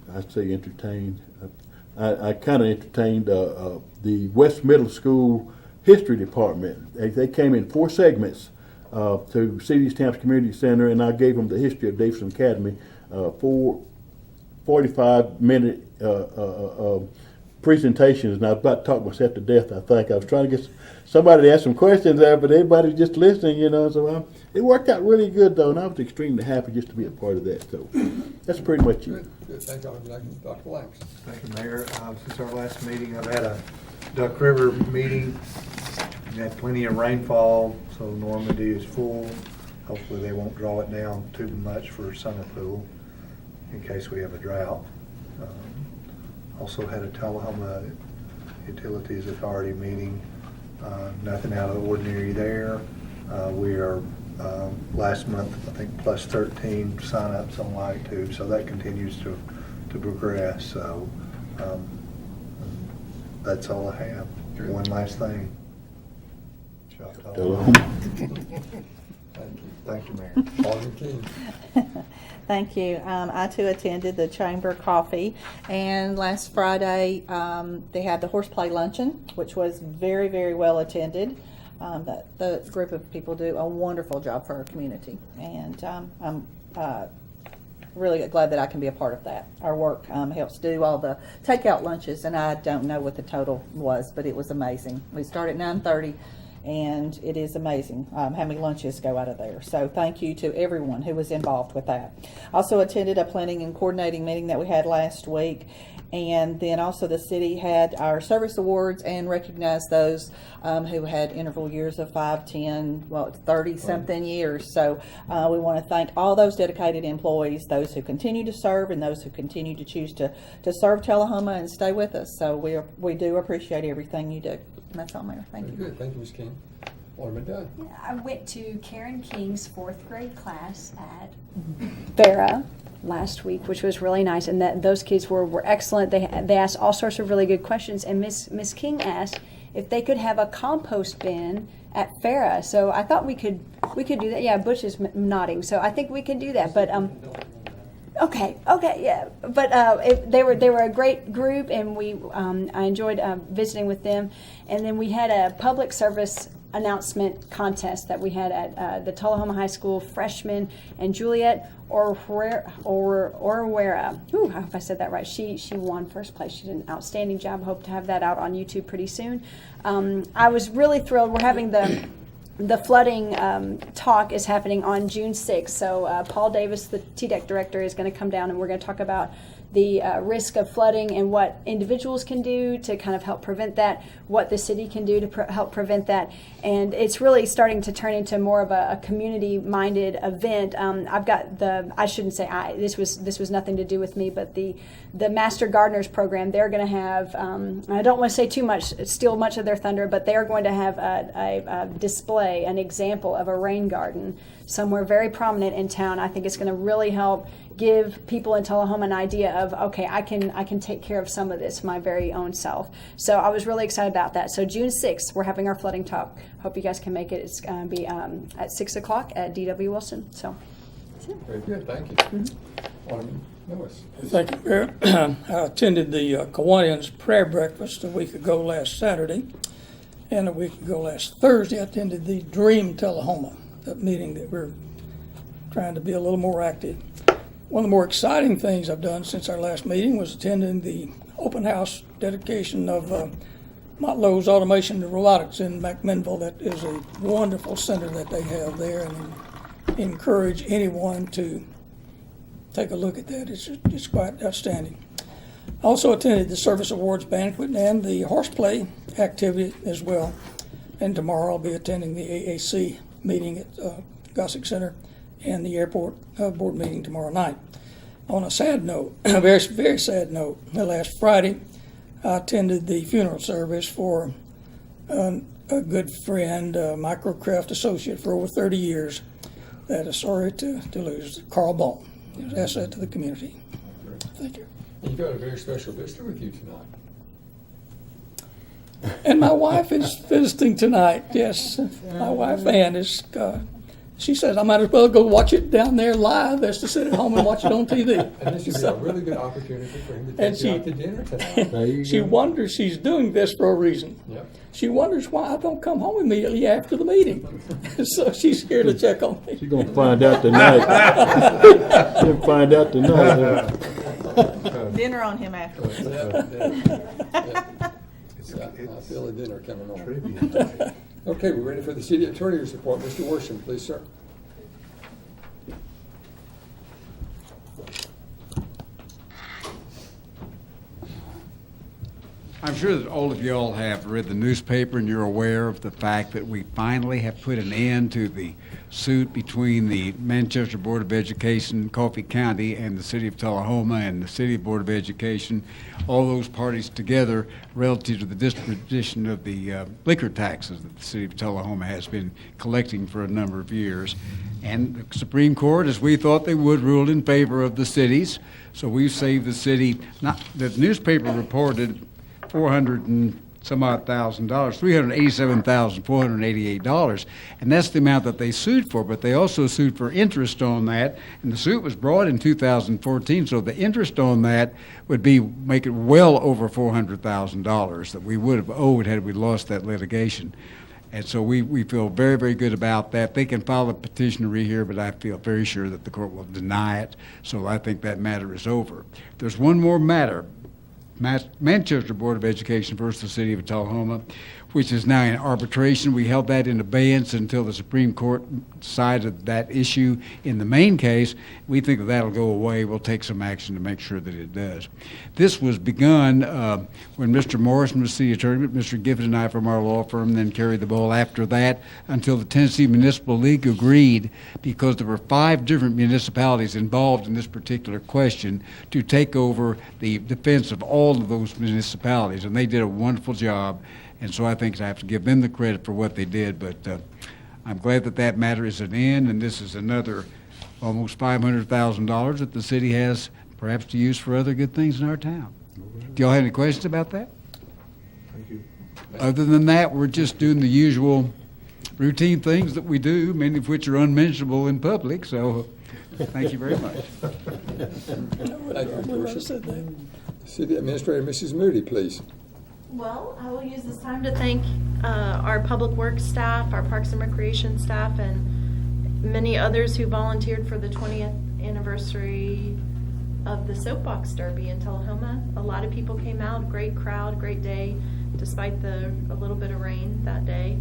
I kind of entertained the West Middle School History Department. They came in 4 segments to C.D. Stamps Community Center, and I gave them the history of Davidson Academy, 4 45-minute presentations, and I was about to talk myself to death, I think. I was trying to get somebody to ask some questions there, but everybody's just listening, so it worked out really good, though, and I was extremely happy just to be a part of that. So that's pretty much it. Good. Thank you, Dr. Lax. Thank you, Mayor. Since our last meeting, I've had a Duck River meeting. We had plenty of rainfall, so Normandy is full. Hopefully they won't draw it down too much for summer pool in case we have a drought. Also had a Tullahoma Utilities Authority meeting. Nothing out of the ordinary there. We are last month, I think, plus 13 sign-ups on Light Tube, so that continues to progress. So that's all I have. One last thing. Thank you, Mayor. Alderman King. Thank you. I too attended the Chamber Coffee, and last Friday they had the horseplay luncheon, which was very, very well attended. The group of people do a wonderful job for our community, and I'm really glad that I can be a part of that. Our work helps do all the takeout lunches, and I don't know what the total was, but it was amazing. We start at 9:30. And it is amazing how many lunches go out of there. So thank you to everyone who was involved with that. Also attended a planning and coordinating meeting that we had last week. And then also the city had our service awards and recognized those who had interval years of 5, 10, 30-something years. So we want to thank all those dedicated employees, those who continue to serve and those who continue to choose to serve Tullahoma and stay with us. So we do appreciate everything you do. And that's all, Mayor. Thank you. Good. Thank you, Ms. King. Alderman Dunn. Yeah, I went to Karen King's 4th grade class at Vera last week, which was really nice, and those kids were excellent. They asked all sorts of really good questions, and Miss King asked if they could have a compost bin at Farah. So I thought we could We could do that. Yeah, Butch is nodding, so I think we can do that. But okay, yeah. But they were a great group, and I enjoyed visiting with them. And then we had a public service announcement contest that we had at the Tullahoma High School freshman, and Juliet Orwera. Ooh, I hope I said that right. She won first place. She did an outstanding job. Hope to have that out on YouTube pretty soon. I was really thrilled. We're having the flooding talk is happening on June 6th. So Paul Davis, the TDEC director, is going to come down, and we're going to talk about the risk of flooding and what individuals can do to kind of help prevent that, what the city can do to help prevent that. And it's really starting to turn into more of a community-minded event. I've got this was nothing to do with me, but the Master Gardeners program, they're going to have, I don't want to say too much, steal much of their thunder, but they are going to have a display, an example of a rain garden somewhere very prominent in town. I think it's going to really help give people in Tullahoma an idea of, okay, I can take care of some of this my very own self. So I was really excited about that. So June 6th, we're having our flooding talk. Hope you guys can make it. It's going to be at 6 o'clock at D.W. Wilson. So that's it. Very good, thank you. Alderman Lewis. Thank you, Mayor. I attended the Kiwanians prayer breakfast a week ago last Saturday, and a week ago last Thursday I attended the Dream Tullahoma, that meeting that we're trying to be a little more active. One of the more exciting things I've done since our last meeting was attending the open house dedication of Motlow's Automation and Robotics in McMinnville. That is a wonderful center that they have there, and I encourage anyone to take a look at that. It's quite outstanding. I also attended the Service Awards banquet and the horseplay activity as well. And tomorrow I'll be attending the AAC meeting at Gossick Center and the airport board meeting tomorrow night. On a sad note, a very, very sad note, last Friday I attended the funeral service for a good friend, Microcraft associate for over 30 years, that is sorry to lose, Carl Ball. He was an asset to the community. Thank you. You've got a very special visitor with you tonight. And my wife is visiting tonight, yes. My wife, Ann, is, she says I might as well go watch it down there live as to sit at home and watch it on TV. And this would be a really good opportunity for him to take you out to dinner tonight. She wonders, she's doing this for a reason. Yep. She wonders why I don't come home immediately after the meeting. So she's here to check on me. She's going to find out tonight. She'll find out tonight. Dinner on him afterwards. I feel a dinner coming on. Okay, we're ready for the city attorney's report. Mr. Worsham, please, sir. I'm sure that all of y'all have read the newspaper and you're aware of the fact that we finally have put an end to the suit between the Manchester Board of Education, Coffee County, and the City of Tullahoma and the City Board of Education, all those parties together relative to the disposition of the liquor taxes that the City of Tullahoma has been collecting for a number of years. And the Supreme Court, as we thought they would, ruled in favor of the cities. So we've saved the city. The newspaper reported $400 and some odd thousand, $387,488, and that's the amount that they sued for. But they also sued for interest on that, and the suit was brought in 2014. So the interest on that would make it well over $400,000 that we would have owed had we lost that litigation. And so we feel very, very good about that. They can file a petition to rehear, but I feel very sure that the court will deny it. So I think that matter is over. There's one more matter. Manchester Board of Education versus the City of Tullahoma, which is now in arbitration. We held that in abeyance until the Supreme Court decided that issue in the main case. We think that that'll go away. We'll take some action to make sure that it does. This was begun when Mr. Morrison was city attorney, but Mr. Giffen and I from our law firm then carried the ball after that until the Tennessee Municipal League agreed, because there were 5 different municipalities involved in this particular question, to take over the defense of all of those municipalities, and they did a wonderful job. And so I think I have to give them the credit for what they did, but I'm glad that that matter is at an end, and this is another almost $500,000 that the city has perhaps to use for other good things in our town. Do y'all have any questions about that? Thank you. Other than that, we're just doing the usual routine things that we do, many of which are unmentionable in public, so thank you very much. Thank you, Portia. City Administrator Mrs. Moody, please. Well, I will use this time to thank our Public Works staff, our Parks and Recreation staff, and many others who volunteered for the 20th anniversary of the Soapbox Derby in Tullahoma. A lot of people came out, great crowd, great day, despite a little bit of rain that day.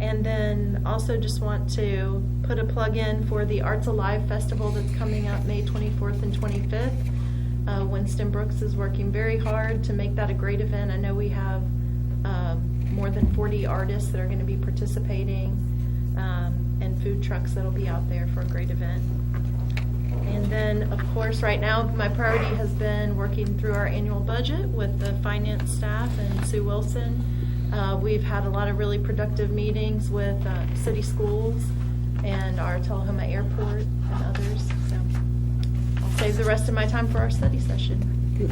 And then also just want to put a plug in for the Arts Alive Festival that's coming up May 24th and 25th. Winston Brooks is working very hard to make that a great event. I know we have more than 40 artists that are going to be participating, and food trucks that'll be out there for a great event. And then, of course, right now my priority has been working through our annual budget with the finance staff and Sue Wilson. We've had a lot of really productive meetings with city schools and our Tullahoma Airport and others. So I'll save the rest of my time for our study session. Good.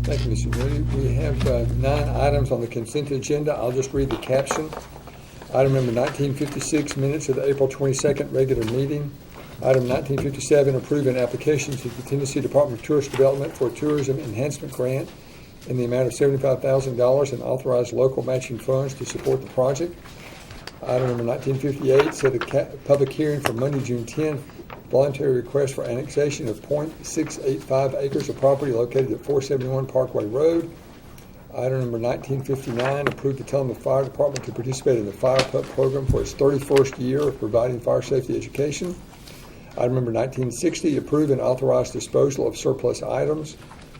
Thank you, Mr. Moody. We have 9 items on the consent agenda. I'll just read the caption. Item number 1956, minutes of the April 22nd regular meeting. Item 1957, approve an application to the Tennessee Department of Tourist Development for a tourism enhancement grant in the amount of $75,000 and authorize local matching funds to support the project. Item number 1958, set a public hearing for Monday, June 10th, voluntary request for annexation of .685 acres of property located at 471 Parkway Road. Item number 1959, approve the Tullahoma Fire Department to participate in the Fire Pup program for its 31st year of providing fire safety education. Item number 1960, approve and authorize disposal of surplus items.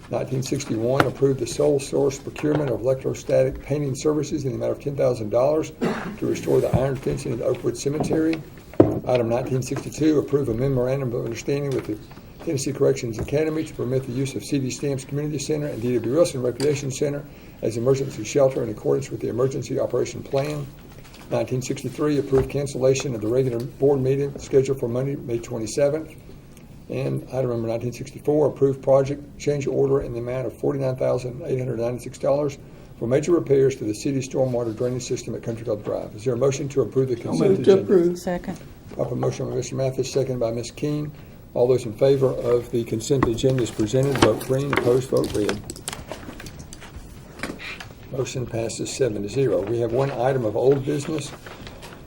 1961, approve the sole source procurement of electrostatic painting services in the amount of $10,000 to restore the iron fencing at Oakwood Cemetery. Item 1962, approve a memorandum of understanding with the Tennessee Corrections Academy to permit the use of C.D. Stamps Community Center and D.W. Wilson Recreation Center as emergency shelter in accordance with the Emergency Operation Plan. 1963, approve cancellation of the regular board meeting scheduled for Monday, May 27th. And item number 1964, approve project change order in the amount of $49,896 for major repairs to the city stormwater drainage system at Country Club Drive. Is there a motion to approve the consent agenda? approve. Second. Proper motion by Mr. Mathis, second by Ms. Keene. All those in favor of the consent agenda as presented, vote green. Opposed, vote red. Motion passes 7-0. We have one item of old business.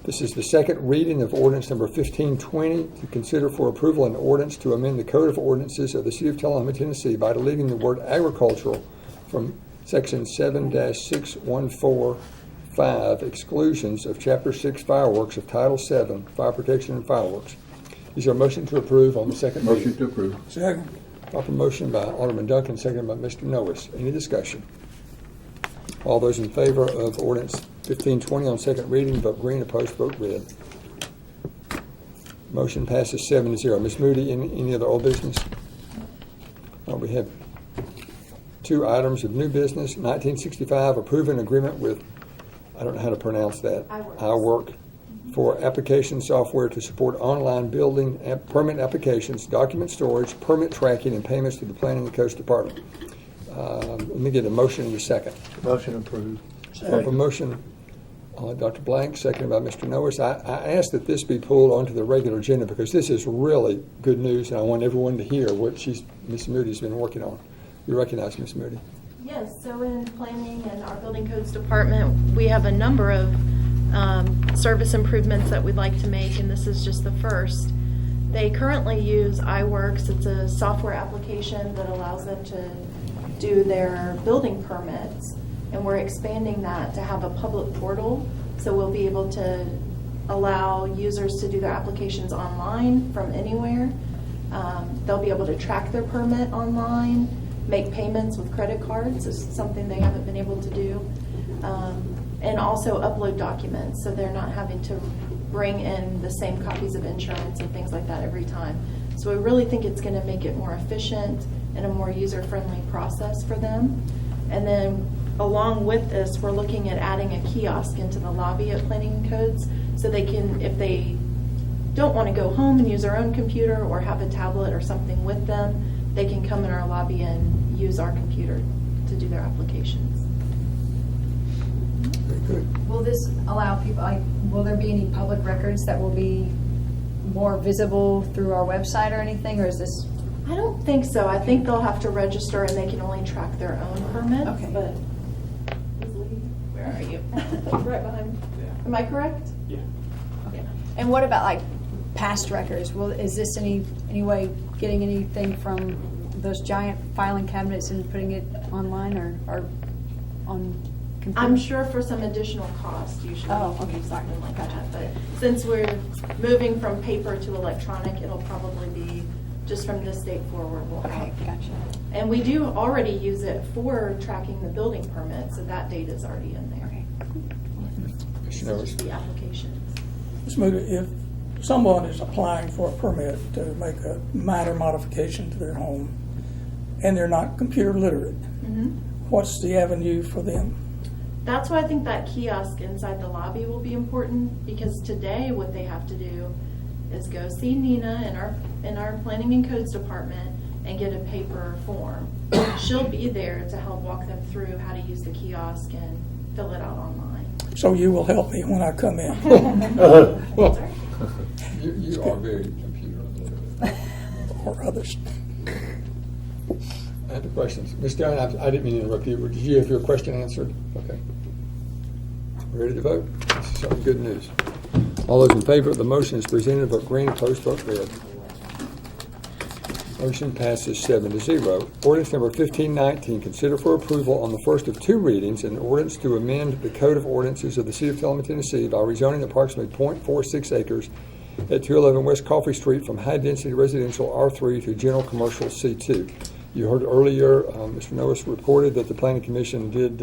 This is the second reading of ordinance number 1520 to consider for approval an ordinance to amend the Code of Ordinances of the City of Tullahoma, Tennessee by deleting the word agricultural from section 7-6145 exclusions of chapter 6 fireworks of title 7 fire protection and fireworks. Is there a motion to approve on the second reading? Motion to approve. Second. Proper motion by Alderman Duncan, seconded by Mr. Noes. Any discussion? All those in favor of ordinance 1520 on second reading, vote green. Opposed, vote red. Motion passes 7-0. Ms. Moody, any other old business? We have 2 items of new business. 1965, approve an agreement with, I don't know how to pronounce that, iWork, for application software to support online building permit applications, document storage, permit tracking, and payments to the Planning and Coast Department. Let me get a motion in a second. Motion approved. Proper motion, Dr. Blank, seconded by Mr. Noes. I ask that this be pulled onto the regular agenda because this is really good news, and I want everyone to hear what Ms. Moody's been working on. You recognize Ms. Moody? Yes, so in planning and our building codes department, we have a number of service improvements that we'd like to make, and this is just the first. They currently use iWorks. It's a software application that allows them to do their building permits, and we're expanding that to have a public portal, so we'll be able to allow users to do their applications online from anywhere. They'll be able to track their permit online, make payments with credit cards. This is something they haven't been able to do. And also upload documents, so they're not having to bring in the same copies of insurance and things like that every time. So we really think it's going to make it more efficient and a more user-friendly process for them. And then along with this, we're looking at adding a kiosk into the lobby at Planning and Codes, so they can, if they don't want to go home and use their own computer or have a tablet or something with them, they can come in our lobby and use our computer to do their applications. Very good. Will this allow people, like, will there be any public records that will be more visible through our website or anything, or is this? I don't think so. I think they'll have to register and they can only track their own permits. Okay. But where are you? Right behind. Am I correct? Yeah. Okay. And what about like past records? Is this any way getting anything from those giant filing cabinets and putting it online or on computer? I'm sure for some additional cost, usually Oh, you can okay. do something like that. But since we're moving from paper to electronic, it'll probably be just from this date forward. We'll Okay, have. gotcha. And we do already use it for tracking the building permit, so that data is already in there. Okay. It's just the applications. Ms. Moody, if someone is applying for a permit to make a minor modification to their home and they're not computer literate, what's the avenue for them? That's why I think that kiosk inside the lobby will be important, because today what they have to do is go see Nina in our planning and codes department and get a paper form. She'll be there to help walk them through how to use the kiosk and fill it out online. So you will help me when I come in. You are very computer literate. Or others. I have the questions. Ms. Dunn, I didn't mean to interrupt you. Did you have your question answered? Okay. Ready to vote? This is some good news. All those in favor of the motion as presented, vote green. Opposed, vote red. Motion passes 7-0. Ordinance number 1519, consider for approval on the first of two readings an ordinance to amend the Code of Ordinances of the City of Thelma, Tennessee by rezoning approximately .46 acres at 211 West Coffee Street from high-density residential R3 to general commercial C2. You heard earlier, Mr. Noes reported that the Planning Commission did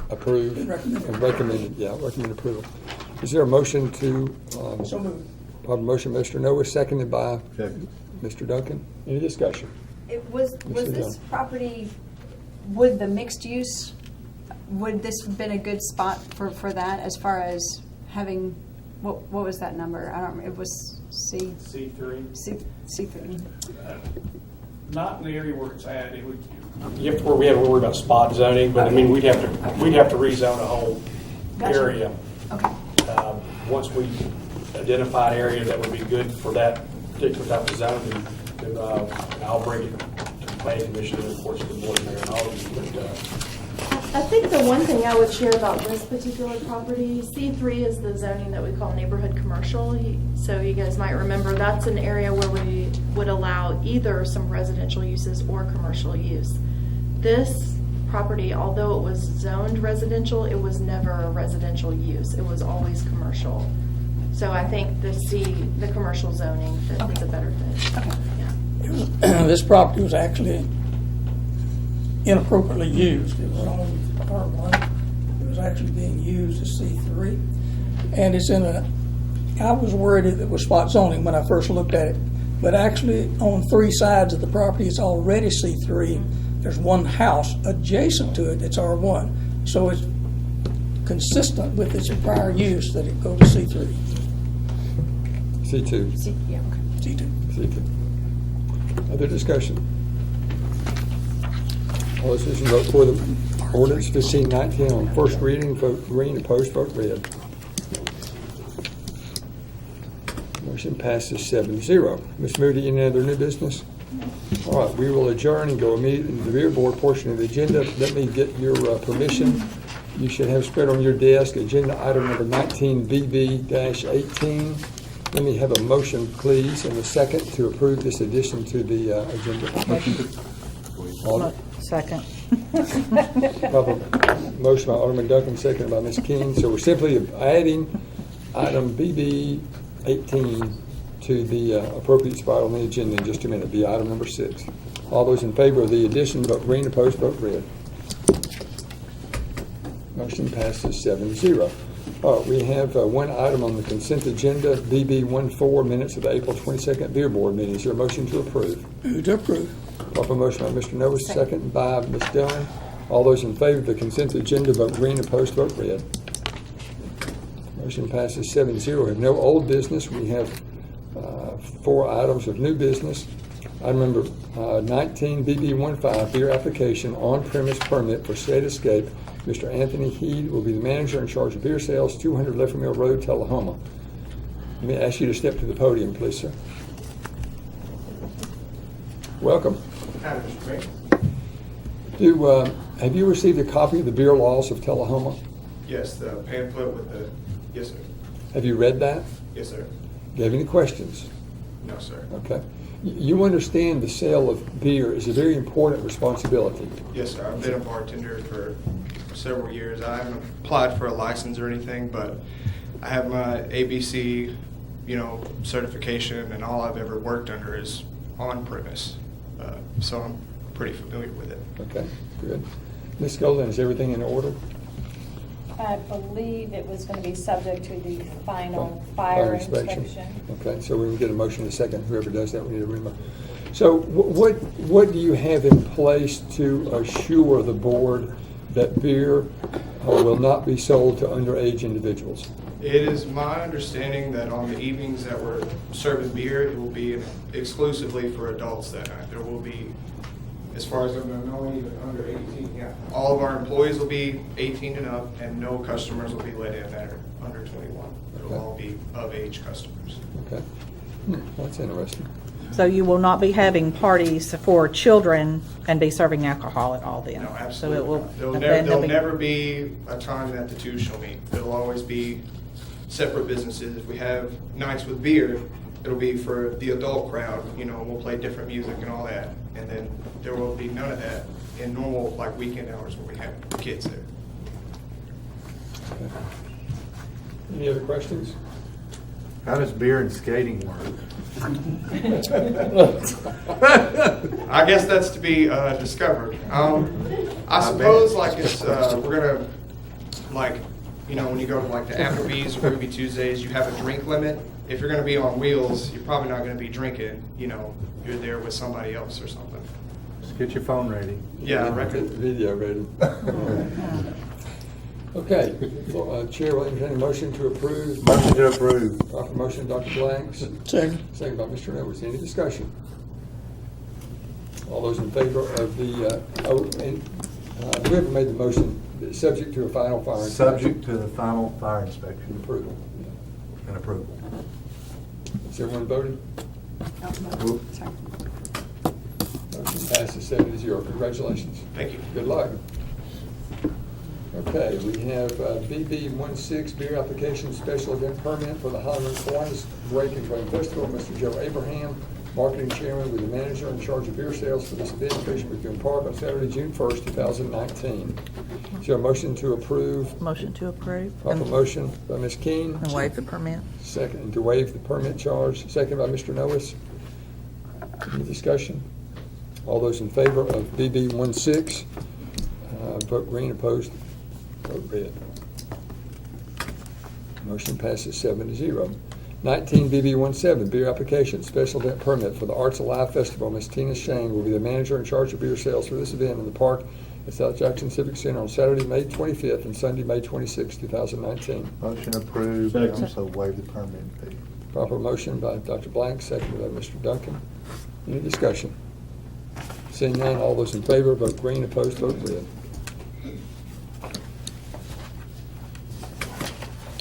approve and recommend approval. Is there a motion to? So moved. Proper motion, Mr. Noes, seconded by Mr. Duncan. Any discussion? Was this property, would the mixed use, would this have been a good spot for that as far as having, what was that number? I don't remember. It was C3. C3. Not in the area where it's at. It would. We have to worry about spot zoning, but I mean we'd have to rezone a whole area. Okay. Once we identify an area that would be good for that particular type of zoning, then I'll bring it to the Planning Commission and of course to the board and mayor and all of you. But I think the one thing I would share about this particular property, C3 is the zoning that we call neighborhood commercial. So you guys might remember that's an area where we would allow either some residential uses or commercial use. This property, although it was zoned residential, it was never a residential use. It was always commercial. So I think the commercial zoning is a better fit. Okay. Yeah. This property was actually inappropriately used. It was only R1. It was actually being used as C3. And it's I was worried it was spot zoning when I first looked at it. But actually on three sides of the property it's already C3. There's one house adjacent to it that's R1. So it's consistent with its prior use that it go to C3. C2. C2. C2. Other discussion? All those who vote for the ordinance 1519 on first reading, vote green. Opposed, vote red. Motion passes 7-0. Ms. Moody, any other new business? All right, we will adjourn and go immediately into the rear board portion of the agenda. Let me get your permission. You should have spread on your desk agenda item number 19BB-18. Let me have a motion, please, and a second to approve this addition to the agenda. Second. Motion by Alderman Duncan, seconded by Ms. King. So we're simply adding item BB-18 to the appropriate spot on the agenda in just a minute, be item number 6. All those in favor of the addition, vote green. Opposed, vote red. Motion passes 7-0. We have one item on the consent agenda, BB-14, minutes of the April 22nd Beer Board meeting. Is there a motion to approve? Move to approve. Proper motion by Mr. Noes, second by Ms. Dillon. All those in favor of the consent agenda, vote green. Opposed, vote red. Motion passes 7-0. We have no old business. We have 4 items of new business. Item number 19, BB-15, beer application on-premise permit for State Escape Mr. Anthony Heed will be the manager in charge of beer sales, 200 Leffler Mill Road, Tullahoma. Let me ask you to step to the podium, please, sir. Welcome. Hi, Mr. Mayor. Have you received a copy of the beer laws of Tullahoma? Yes, the pamphlet with the, yes, sir. Have you read that? Yes, sir. Do you have any questions? No, sir. Okay. You understand the sale of beer is a very important responsibility. Yes, sir. I've been a bartender for several years. I haven't applied for a license or anything, but I have my ABC, certification, and all I've ever worked under is on premise. So I'm pretty familiar with it. Okay, good. Ms. Golden, is everything in order? I believe it was going to be subject to the final fire inspection. Okay, so we can get a motion in a second. Whoever does that, we need a remote. So what do you have in place to assure the board that beer will not be sold to underage individuals? It is my understanding that on the evenings that we're serving beer, it will be exclusively for adults that night. There will be, as far as I'm knowing, even under 18, yeah. All of our employees will be 18 and up, and no customers will be let in that are under 21. It'll all be of-age customers. Okay. That's interesting. So you will not be having parties for children and be serving alcohol at all then? No, So absolutely it will. not. There'll never be a time that the two shall meet. It'll always be separate businesses. If we have nights with beer, it'll be for the adult crowd, we'll play different music and all that. And then there will be none of that in normal, like, weekend hours when we have kids there. Okay. Any other questions? How does beer and skating work? I guess that's to be discovered. I suppose, like, it's, we're gonna, like, when you go to, like, the Applebee's or Ruby Tuesdays, you have a drink limit. If you're gonna be on wheels, you're probably not gonna be drinking, you're there with somebody else or something. Just get your phone ready. Yeah, I Get reckon. the video ready. Okay, Chair will entertain a motion to approve. Motion to approve. Proper motion, Dr. Blanks. Second. Second by Mr. Edwards. Any discussion? All those in favor of the, whoever made the motion, subject to a final fire inspection? Subject to the final fire inspection. Approval. And approval. Has everyone voted? Oop. Motion passes 7-0. Congratulations. Thank you. Good luck. Okay, we have BB16 beer application special event permit for the Hollywood Kiwanis Break and Grain Festival. Mr. Joe Abraham, marketing chairman with the manager in charge of beer sales for this event, Fisher McCune Park on Saturday, June 1st, 2019. Is there a motion to approve? Motion to approve. Proper motion by Ms. Keene. And waive the permit. Second, to waive the permit charge. Second by Mr. Noes. Any discussion? All those in favor of BB16, vote green, opposed, vote red. Motion passes 7-0. 19 BB17, beer application, special event permit for the Arts Alive Festival. Ms. Tina Shane will be the manager in charge of beer sales for this event in the park at South Jackson Civic Center on Saturday, May 25th and Sunday, May 26th, 2019. Motion approved. And also waive the permit fee. Proper motion by Dr. Blank, seconded by Mr. Duncan. Any discussion? Seeing none, all those in favor, vote green, opposed, vote red.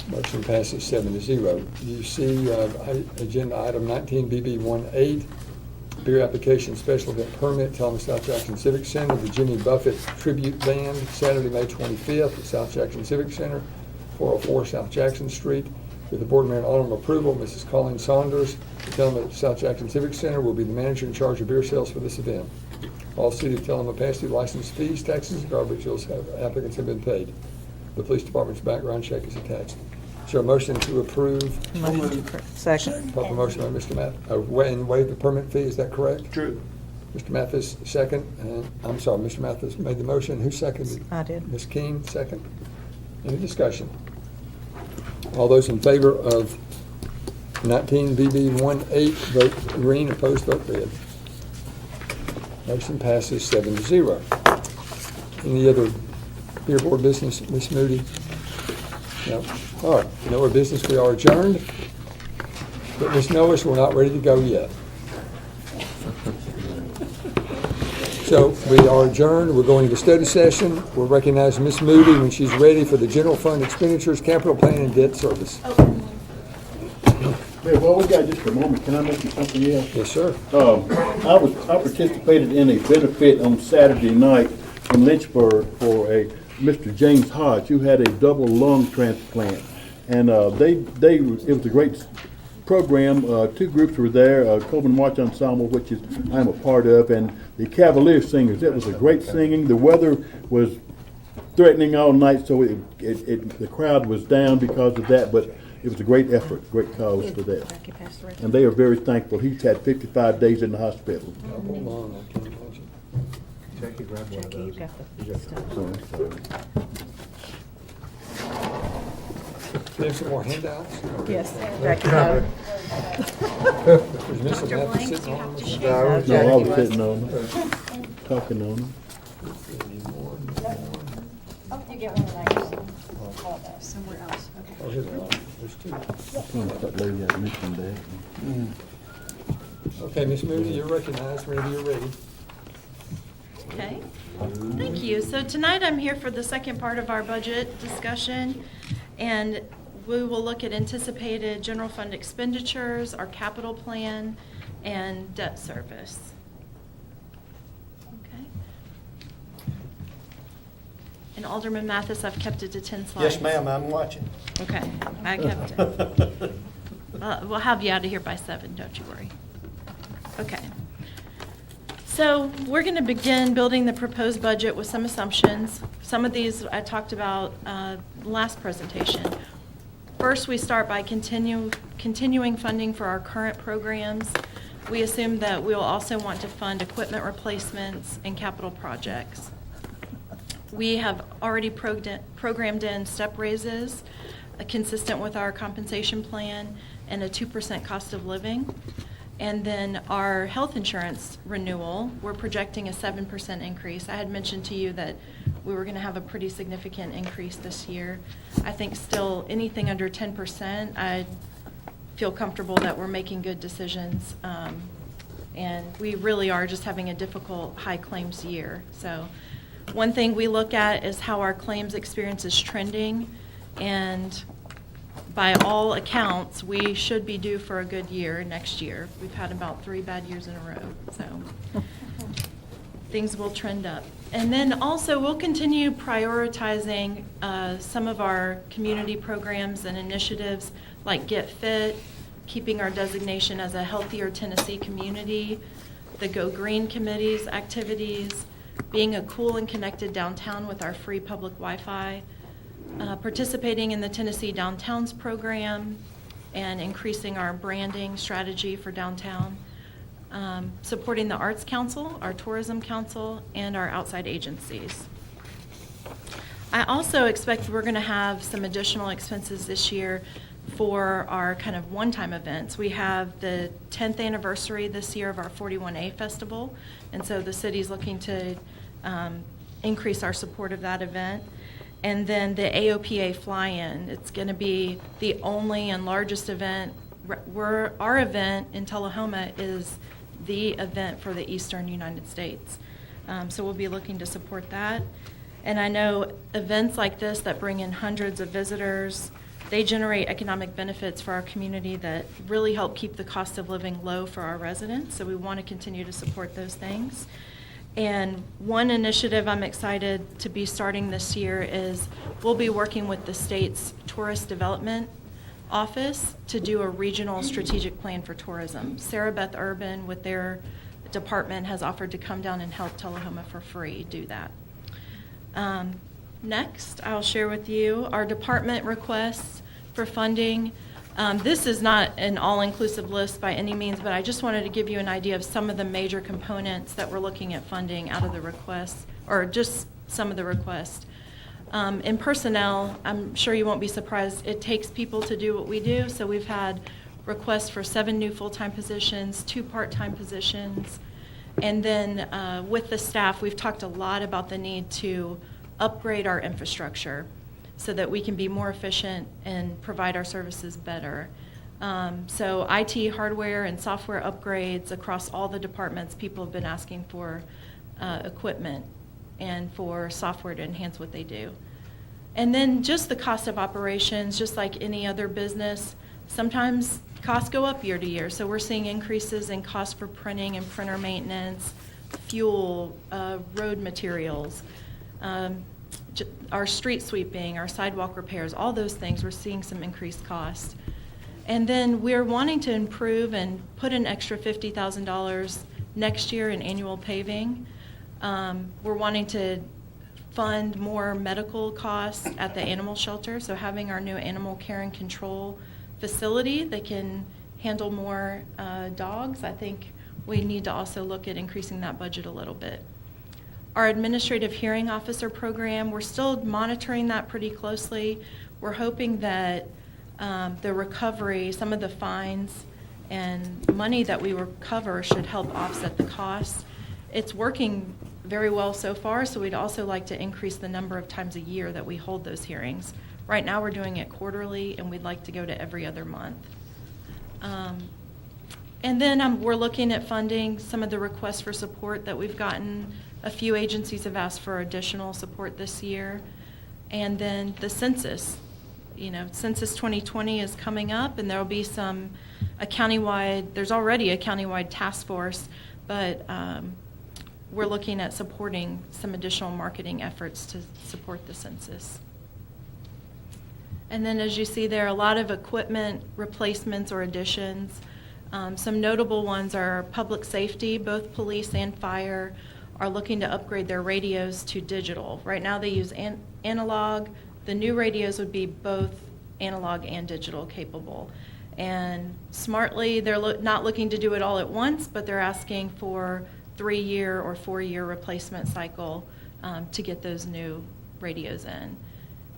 Motion passes 7-0. You see agenda item 19 BB18, beer application special event permit, Thomas South Jackson Civic Center, the Jimmy Buffett Tribute Band, Saturday, May 25th at South Jackson Civic Center, 404 South Jackson Street. With the board member autumn approval, Mrs. Colleen Saunders, the Telema South Jackson Civic Center, will be the manager in charge of beer sales for this event. All City of Telema pass-through license fees, taxes, and garbage bills applicants have been paid. The police department's background check is attached. Is there a motion to approve? Motion to approve. Second. Proper motion by Mr. Mathis, and waive the permit fee, is that correct? True. Mr. Mathis, second, and, I'm sorry, Mr. Mathis made the motion, who seconded? I did. Ms. Keene, second. Any discussion? All those in favor of 19 BB18, vote green, opposed, vote red. Motion passes 7-0. Any other beer board business, Ms. Moody? No. All right, no other business, we are adjourned. But Ms. Noes, we're not ready to go yet. So we are adjourned. We're going to study session. We'll recognize Ms. Moody when she's ready for the general fund expenditures, capital plan, and debt service. Mayor, well, we got just a moment. Can I mention something else? Yes, sir. I participated in a benefit on Saturday night in Lynchburg for a Mr. James Hodge, who had a double lung transplant. And it was a great program. Two groups were there, Coleman March Ensemble, which is I'm a part of, and the Cavalier Singers. It was a great singing. The weather was threatening all night, so the crowd was down because of that, but it was a great effort, great cause for that. And they are very thankful. He's had 55 days in the hospital. Jackie, grab one of those. There's some more handouts? Yes, Jackie got it. Was Mr. Mathis sitting on them? No, I was sitting on them, talking on them. Oh, you get one of those. Somewhere else, okay. Oh, here's one. There's two. I thought Lady had mentioned that. Okay, Ms. Moody, you're recognized whenever you're ready. Okay, thank you. So tonight I'm here for the second part of our budget discussion, and we will look at anticipated general fund expenditures, our capital plan, and debt service. Okay. And Alderman Mathis, I've kept it to 10 slides. Yes, ma'am, I'm watching. Okay, I kept it. We'll have you out of here by 7, don't you worry. Okay. So we're going to begin building the proposed budget with some assumptions. Some of these I talked about last presentation. First, we start by continuing funding for our current programs. We assume that we will also want to fund equipment replacements and capital projects. We have already programmed in step raises consistent with our compensation plan and a 2% cost of living. And then our health insurance renewal, we're projecting a 7% increase. I had mentioned to you that we were going to have a pretty significant increase this year. I think still anything under 10%, I feel comfortable that we're making good decisions. And we really are just having a difficult high claims year. So one thing we look at is how our claims experience is trending. And by all accounts, we should be due for a good year next year. We've had about 3 bad years in a row, so things will trend up. And then also, we'll continue prioritizing some of our community programs and initiatives like Get Fit, keeping our designation as a healthier Tennessee community, the Go Green Committee's activities, being a cool and connected downtown with our free public Wi-Fi, participating in the Tennessee Downtowns program and increasing our branding strategy for downtown, supporting the Arts Council, our Tourism Council, and our outside agencies. I also expect we're going to have some additional expenses this year for our kind of one-time events. We have the 10th anniversary this year of our 41A Festival, and so the city's looking to increase our support of that event. And then the AOPA fly-in. It's going to be the only and largest event. Our event in Tullahoma is the event for the Eastern United States. So we'll be looking to support that. And I know events like this that bring in hundreds of visitors, they generate economic benefits for our community that really help keep the cost of living low for our residents. So we want to continue to support those things. And one initiative I'm excited to be starting this year is we'll be working with the state's Tourist Development Office to do a regional strategic plan for tourism. Sarah Beth Urban with their department has offered to come down and help Tullahoma for free do that. Next, I'll share with you our department requests for funding. This is not an all-inclusive list by any means, but I just wanted to give you an idea of some of the major components that we're looking at funding out of the requests, or just some of the requests. In personnel, I'm sure you won't be surprised, it takes people to do what we do, so we've had requests for 7 new full-time positions, 2 part-time positions, and then with the staff, we've talked a lot about the need to upgrade our infrastructure so that we can be more efficient and provide our services better. So IT hardware and software upgrades across all the departments, people have been asking for equipment and for software to enhance what they do. And then just the cost of operations, just like any other business, sometimes costs go up year to year. So we're seeing increases in cost for printing and printer maintenance, fuel, road materials, our street sweeping, our sidewalk repairs, all those things, we're seeing some increased costs. And then we're wanting to improve and put an extra $50,000 next year in annual paving. We're wanting to fund more medical costs at the animal shelter, so having our new animal care and control facility that can handle more dogs, I think we need to also look at increasing that budget a little bit. Our administrative hearing officer program, we're still monitoring that pretty closely. We're hoping that the recovery, some of the fines and money that we recover should help offset the costs. It's working very well so far, so we'd also like to increase the number of times a year that we hold those hearings. Right now we're doing it quarterly, and we'd like to go to every other month. And then we're looking at funding some of the requests for support that we've gotten. A few agencies have asked for additional support this year. And then the census. Census 2020 is coming up, and there'll be there's already a countywide task force, but we're looking at supporting some additional marketing efforts to support the census. And then as you see there, a lot of equipment replacements or additions. Some notable ones are public safety. Both police and fire are looking to upgrade their radios to digital. Right now they use analog. The new radios would be both analog and digital capable. And smartly, they're not looking to do it all at once, but they're asking for 3-year or 4-year replacement cycle to get those new radios in.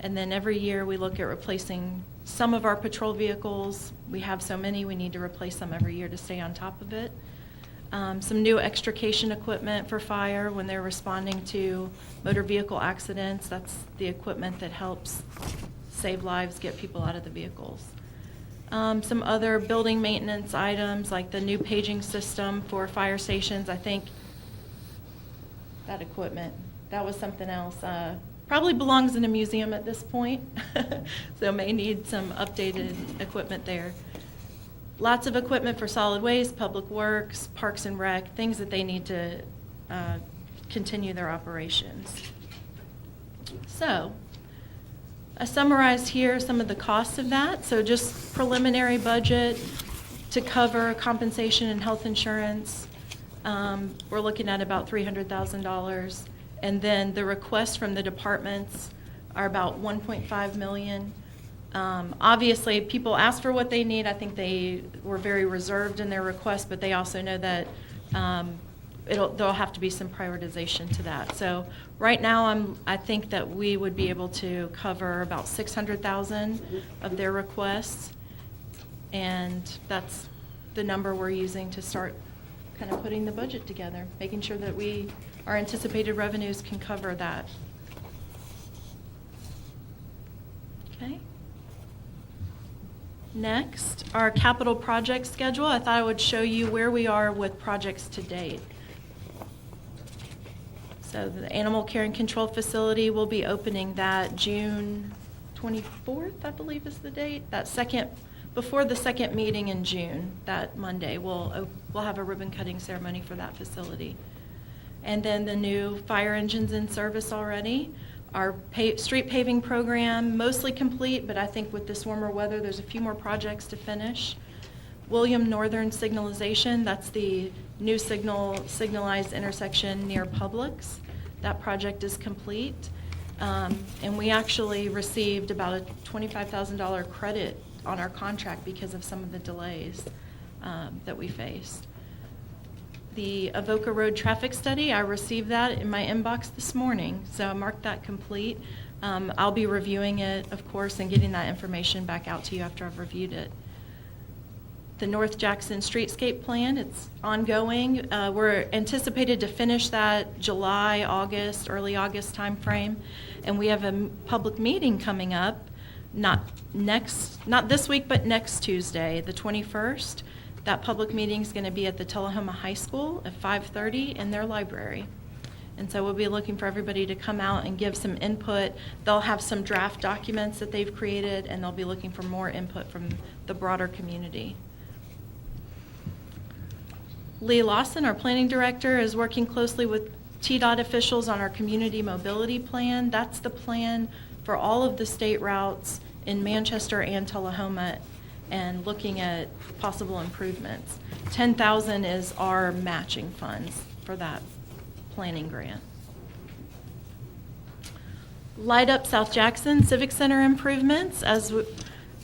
And then every year we look at replacing some of our patrol vehicles. We have so many, we need to replace them every year to stay on top of it. Some new extrication equipment for fire when they're responding to motor vehicle accidents. That's the equipment that helps save lives, get people out of the vehicles. Some other building maintenance items like the new paging system for fire stations. I think that equipment, that was something else. Probably belongs in a museum at this point, so may need some updated equipment there. Lots of equipment for solid waste, public works, parks and rec, things that they need to continue their operations. So, I summarized here some of the costs of that. So just preliminary budget to cover compensation and health insurance. We're looking at about $300,000. And then the requests from the departments are about $1.5 million. Obviously, people ask for what they need. I think they were very reserved in their request, but they also know that there'll have to be some prioritization to that. So right now, I think that we would be able to cover about $600,000 of their requests, and that's the number we're using to start kind of putting the budget together, making sure that our anticipated revenues can cover that. Okay. Next, our capital project schedule. I thought I would show you where we are with projects to date. So the animal care and control facility will be opening that June 24th, I believe is the date. Before the second meeting in June, that Monday, we'll have a ribbon cutting ceremony for that facility. And then the new fire engines in service already. Our street paving program, mostly complete, but I think with this warmer weather, there's a few more projects to finish. William Northern signalization, that's the new signalized intersection near Publix. That project is complete. And we actually received about a $25,000 credit on our contract because of some of the delays that we faced. The Avoca Road traffic study, I received that in my inbox this morning, so I marked that complete. I'll be reviewing it, of course, and getting that information back out to you after I've reviewed it. The North Jackson Streetscape Plan, it's ongoing. We're anticipated to finish that July, August, early August timeframe, and we have a public meeting coming up, not this week, but next Tuesday, the 21st. That public meeting is going to be at the Tullahoma High School at 5:30 in their library. And so we'll be looking for everybody to come out and give some input. They'll have some draft documents that they've created, and they'll be looking for more input from the broader community. Lee Lawson, our planning director, is working closely with TDOT officials on our community mobility plan. That's the plan for all of the state routes in Manchester and Tullahoma, and looking at possible improvements. $10,000 is our matching funds for that planning grant. Light Up South Jackson Civic Center improvements. As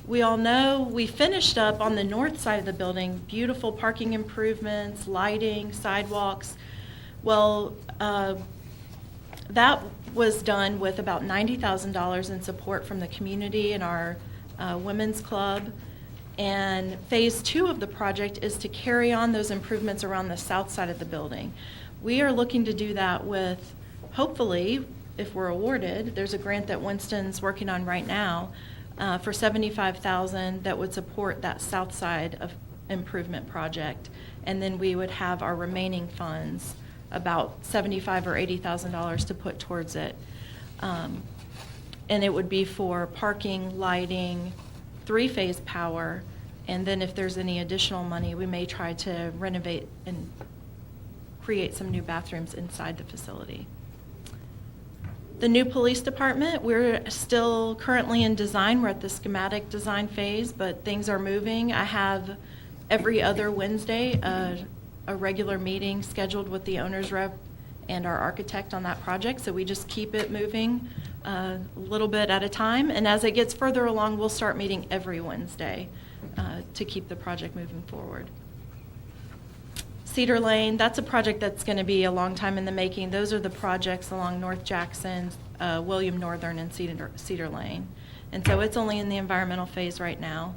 we all know, we finished up on the north side of the building, beautiful parking improvements, lighting, sidewalks. Well, that was done with about $90,000 in support from the community and our women's club. And phase 2 of the project is to carry on those improvements around the south side of the building. We are looking to do that with, hopefully, if we're awarded, there's a grant that Winston's working on right now for $75,000 that would support that south side of improvement project. And then we would have our remaining funds, about $75,000 or $80,000 to put towards it. And it would be for parking, lighting, 3-phase power, and then if there's any additional money, we may try to renovate and create some new bathrooms inside the facility. The new police department, we're still currently in design. We're at the schematic design phase, but things are moving. I have every other Wednesday a regular meeting scheduled with the owner's rep and our architect on that project, so we just keep it moving a little bit at a time, and as it gets further along, we'll start meeting every Wednesday to keep the project moving forward. Cedar Lane, that's a project that's going to be a long time in the making. Those are the projects along North Jackson, William Northern, and Cedar Lane, and so it's only in the environmental phase right now.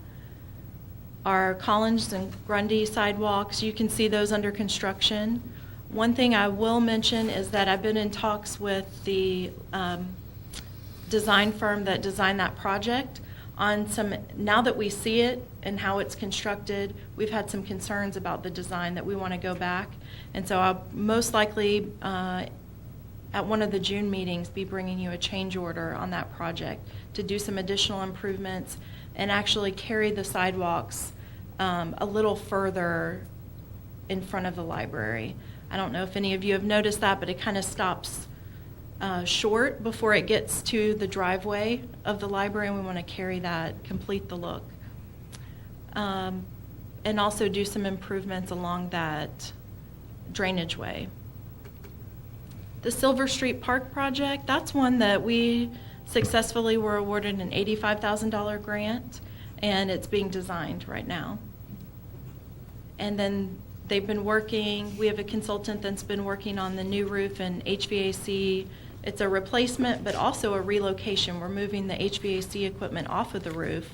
Our Collins and Grundy sidewalks, you can see those under construction. One thing I will mention is that I've been in talks with the design firm that designed that project on some, now that we see it and how it's constructed, we've had some concerns about the design that we want to go back. And so I'll most likely, at one of the June meetings, be bringing you a change order on that project to do some additional improvements and actually carry the sidewalks a little further in front of the library. I don't know if any of you have noticed that, but it kind of stops short before it gets to the driveway of the library, and we want to carry that, complete the look. And also do some improvements along that drainage way. The Silver Street Park project, that's one that we successfully were awarded an $85,000 grant, and it's being designed right now. And then they've been working, we have a consultant that's been working on the new roof and HVAC. It's a replacement, but also a relocation. We're moving the HVAC equipment off of the roof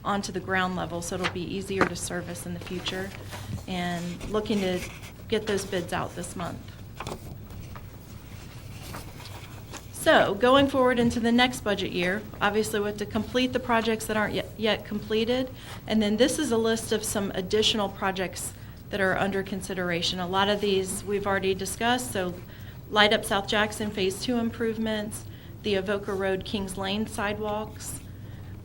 onto the ground level, so it'll be easier to service in the future. And looking to get those bids out this month. So going forward into the next budget year, obviously we have to complete the projects that aren't yet completed. And then this is a list of some additional projects that are under consideration. A lot of these we've already discussed, so Light Up South Jackson Phase 2 improvements, the Avoca Road Kings Lane sidewalks,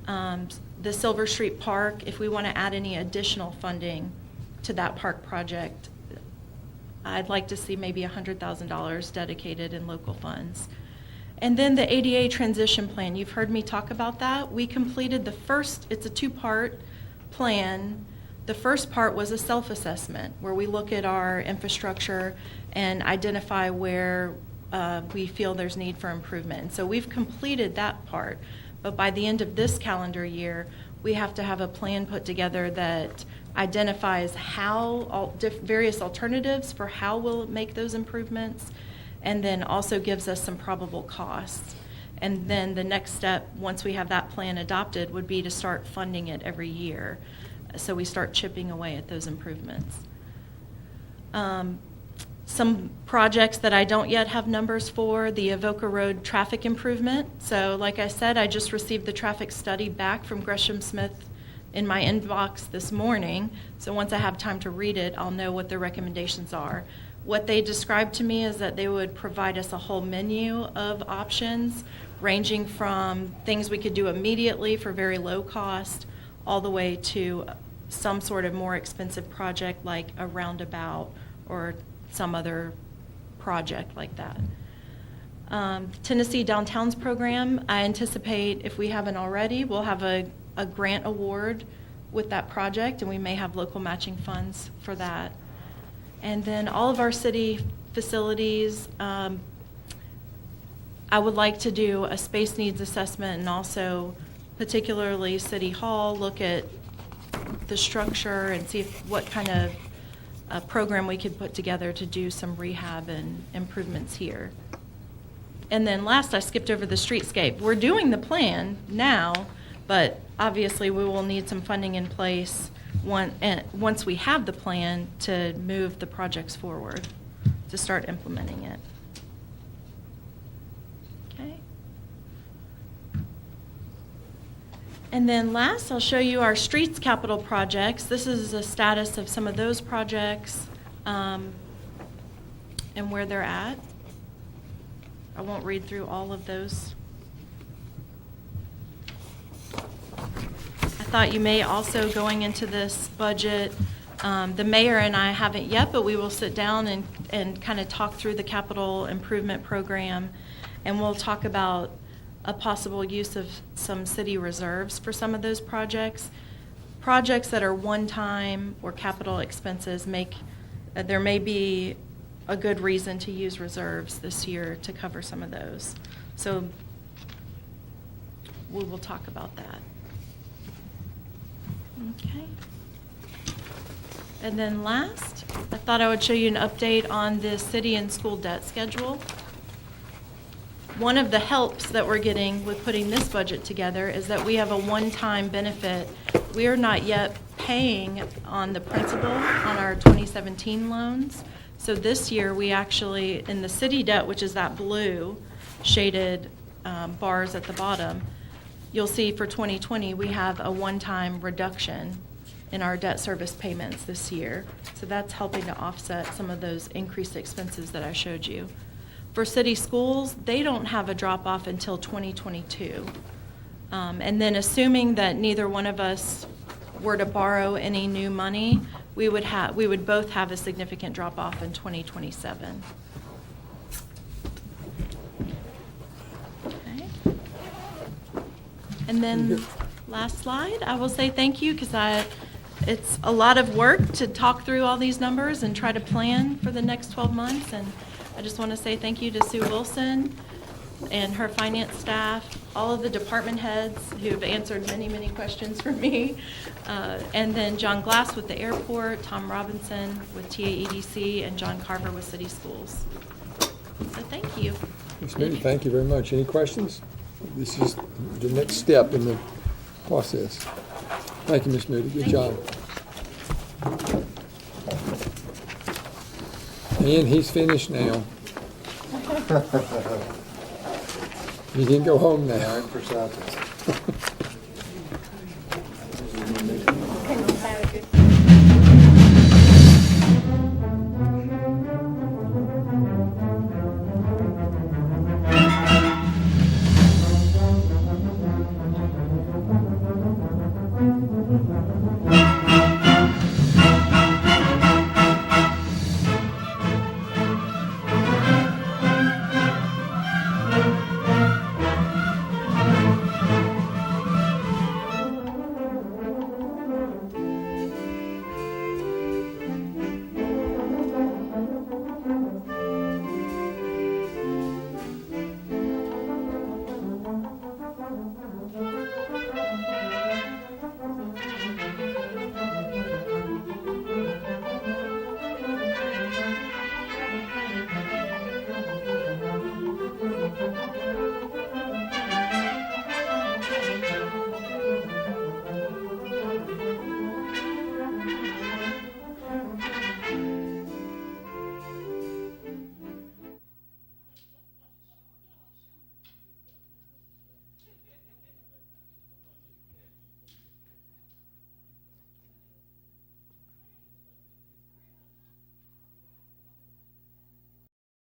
the Silver Street Park, if we want to add any additional funding to that park project, I'd like to see maybe $100,000 dedicated in local funds. And then the ADA transition plan, you've heard me talk about that. We completed the first, it's a 2-part plan. The first part was a self-assessment where we look at our infrastructure and identify where we feel there's need for improvement. And so we've completed that part, but by the end of this calendar year, we have to have a plan put together that identifies how various alternatives for how we'll make those improvements, and then also gives us some probable costs. And then the next step, once we have that plan adopted, would be to start funding it every year. So we start chipping away at those improvements. Some projects that I don't yet have numbers for, the Avoca Road traffic improvement. So like I said, I just received the traffic study back from Gresham Smith in my inbox this morning. So once I have time to read it, I'll know what the recommendations are. What they described to me is that they would provide us a whole menu of options, ranging from things we could do immediately for very low cost, all the way to some sort of more expensive project like a roundabout or some other project like that. Tennessee Downtowns program, I anticipate, if we haven't already, we'll have a grant award with that project, and we may have local matching funds for that. And then all of our city facilities, I would like to do a space needs assessment, and also particularly City Hall, look at the structure and see what kind of program we could put together to do some rehab and improvements here. And then last, I skipped over the streetscape. We're doing the plan now, but obviously we will need some funding in place once we have the plan to move the projects forward, to start implementing it. Okay. And then last, I'll show you our streets capital projects. This is a status of some of those projects and where they're at. I won't read through all of those. I thought you may also, going into this budget, the mayor and I haven't yet, but we will sit down and kind of talk through the capital improvement program, and we'll talk about a possible use of some city reserves for some of those projects. Projects that are one-time or capital expenses there may be a good reason to use reserves this year to cover some of those. So we will talk about that. Okay. And then last, I thought I would show you an update on the city and school debt schedule. One of the helps that we're getting with putting this budget together is that we have a one-time benefit. We are not yet paying on the principal on our 2017 loans. So this year, we actually, in the city debt, which is that blue shaded bars at the bottom, you'll see for 2020, we have a one-time reduction in our debt service payments this year. So that's helping to offset some of those increased expenses that I showed you. For city schools, they don't have a drop-off until 2022. And then assuming that neither one of us were to borrow any new money, we would both have a significant drop-off in 2027. Okay. And then last slide, I will say thank you, because it's a lot of work to talk through all these numbers and try to plan for the next 12 months. And I just want to say thank you to Sue Wilson and her finance staff, all of the department heads who have answered many, many questions for me, and then John Glass with the airport, Tom Robinson with TAEDC, and John Carver with City Schools. So thank you. Ms. Moody, thank you very much. Any questions? This is the next step in the process. Thank you, Ms. Moody. Good job. And he's finished now. You can go home now. Time for supper. Thank you.